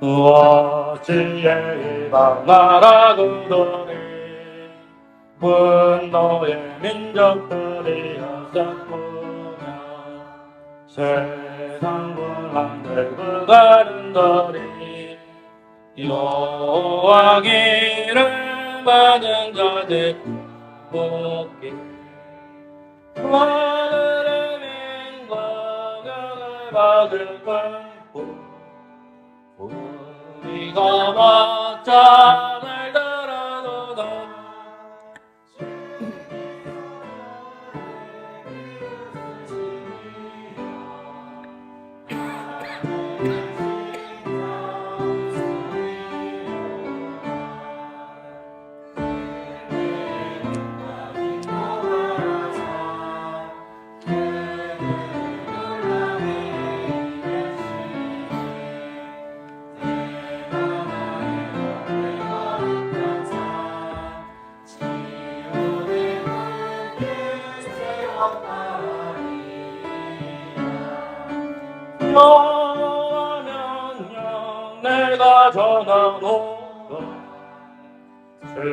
어찌에 이방 나라 그들이 분노의 민족들이 였었구나. 세상 군왕들 그 가른들이 여호와 기름 받은 자들 복기 하늘의 민국을 받을 뿐 우리가 맞짱을 들어도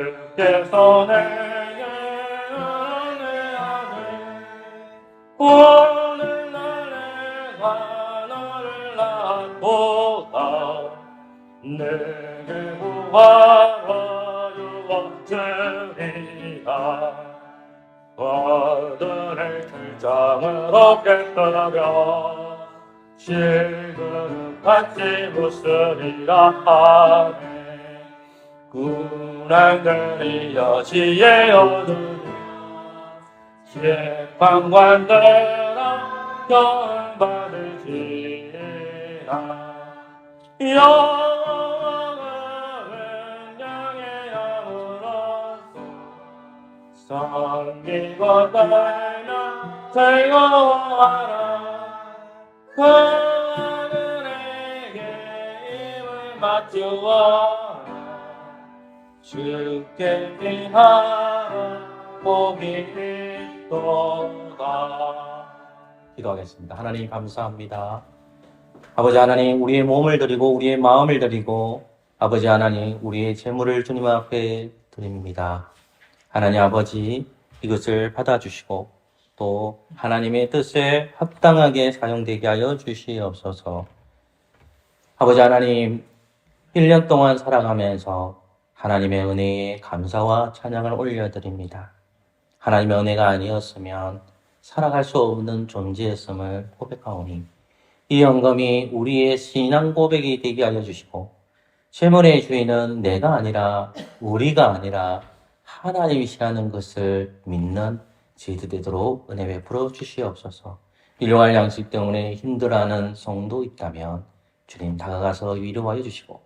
주께서 내게 은혜하네 오늘날 내가 너를 낳보다 내게 구하러 유원주리라 아들의 출장을 얻겠다며 실그릇 같이 웃으리라 하네 군왕들이 여지에 얻으리라 재판관들아 경 받으시라 영원은 영의 영으로서 섬기고 살며 즐거워하라 그 하늘에게 힘을 맞추어라 주께 비하라 복이 있도다. 기도하겠습니다. 하나님 감사합니다. 아버지 하나님, 우리의 몸을 드리고 우리의 마음을 드리고 아버지 하나님, 우리의 재물을 주님 앞에 드립니다. 하나님 아버지, 이것을 받아주시고 또 하나님의 뜻에 합당하게 사용되게 하여 주시옵소서. 아버지 하나님, 1년 동안 살아가면서 하나님의 은혜에 감사와 찬양을 올려드립니다. 하나님의 은혜가 아니었으면 살아갈 수 없는 존재였음을 고백하오니 이 영감이 우리의 신앙 고백이 되게 하여 주시고 재물의 주인은 내가 아니라 우리가 아니라 하나님이시라는 것을 믿는 저희들 되도록 은혜 베풀어 주시옵소서. 일용할 양식 때문에 힘들어하는 성도 있다면 주님 다가가서 위로하여 주시고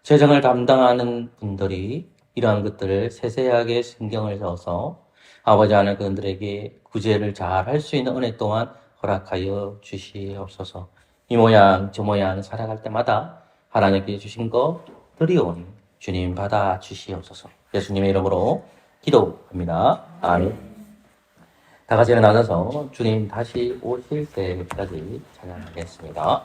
재정을 담당하는 분들이 이러한 것들을 세세하게 신경을 써서 아버지 하나님 그들에게 구제를 잘 할 수 있는 은혜 또한 허락하여 주시옵소서. 이 모양 저 모양 살아갈 때마다 하나님께 주신 것 드리오니 주님 받아 주시옵소서. 예수님의 이름으로 기도합니다. 아멘. 다 같이 일어나서 주님 다시 오실 때까지 찬양하겠습니다.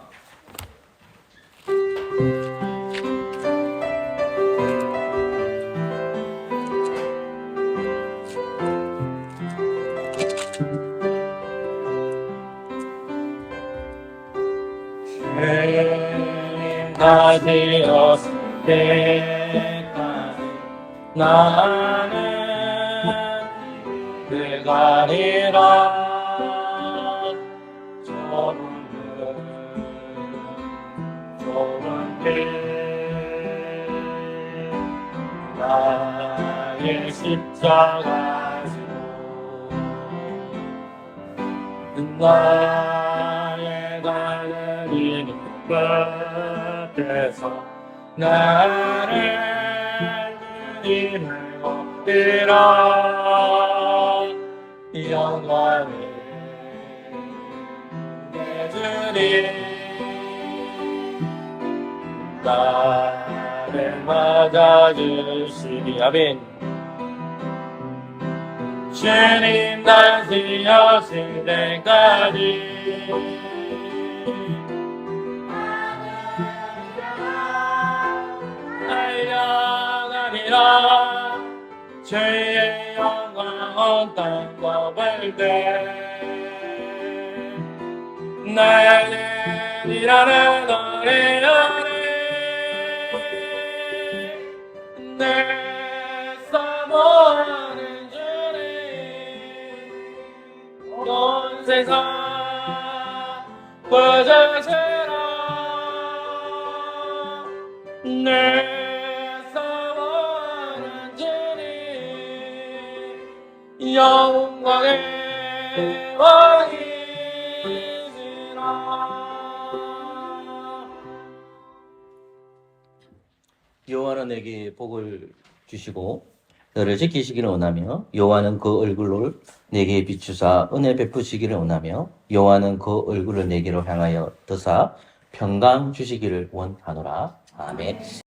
주님 다시 오실 때까지 나는 그가리라 좁은 길 나의 십자가 지고 나의 가는 이 끝에서 나를 주님을 얻으라 영광을 내 주님 나를 맞아주시니 아멘. 주님 다시 오실 때까지 달려가리라 주의 영광 땅과 밟되 나의 일하는 노래하네 내 사모하는 주님 온 세상 부자세라 내 사모하는 주님 영광의 왕이시라. 여호와는 내게 복을 주시고 너를 지키시기를 원하며 여호와는 그 얼굴을 내게 비추사 은혜 베푸시기를 원하며 여호와는 그 얼굴을 내게로 향하여 드사 평강 주시기를 원하노라. 아멘.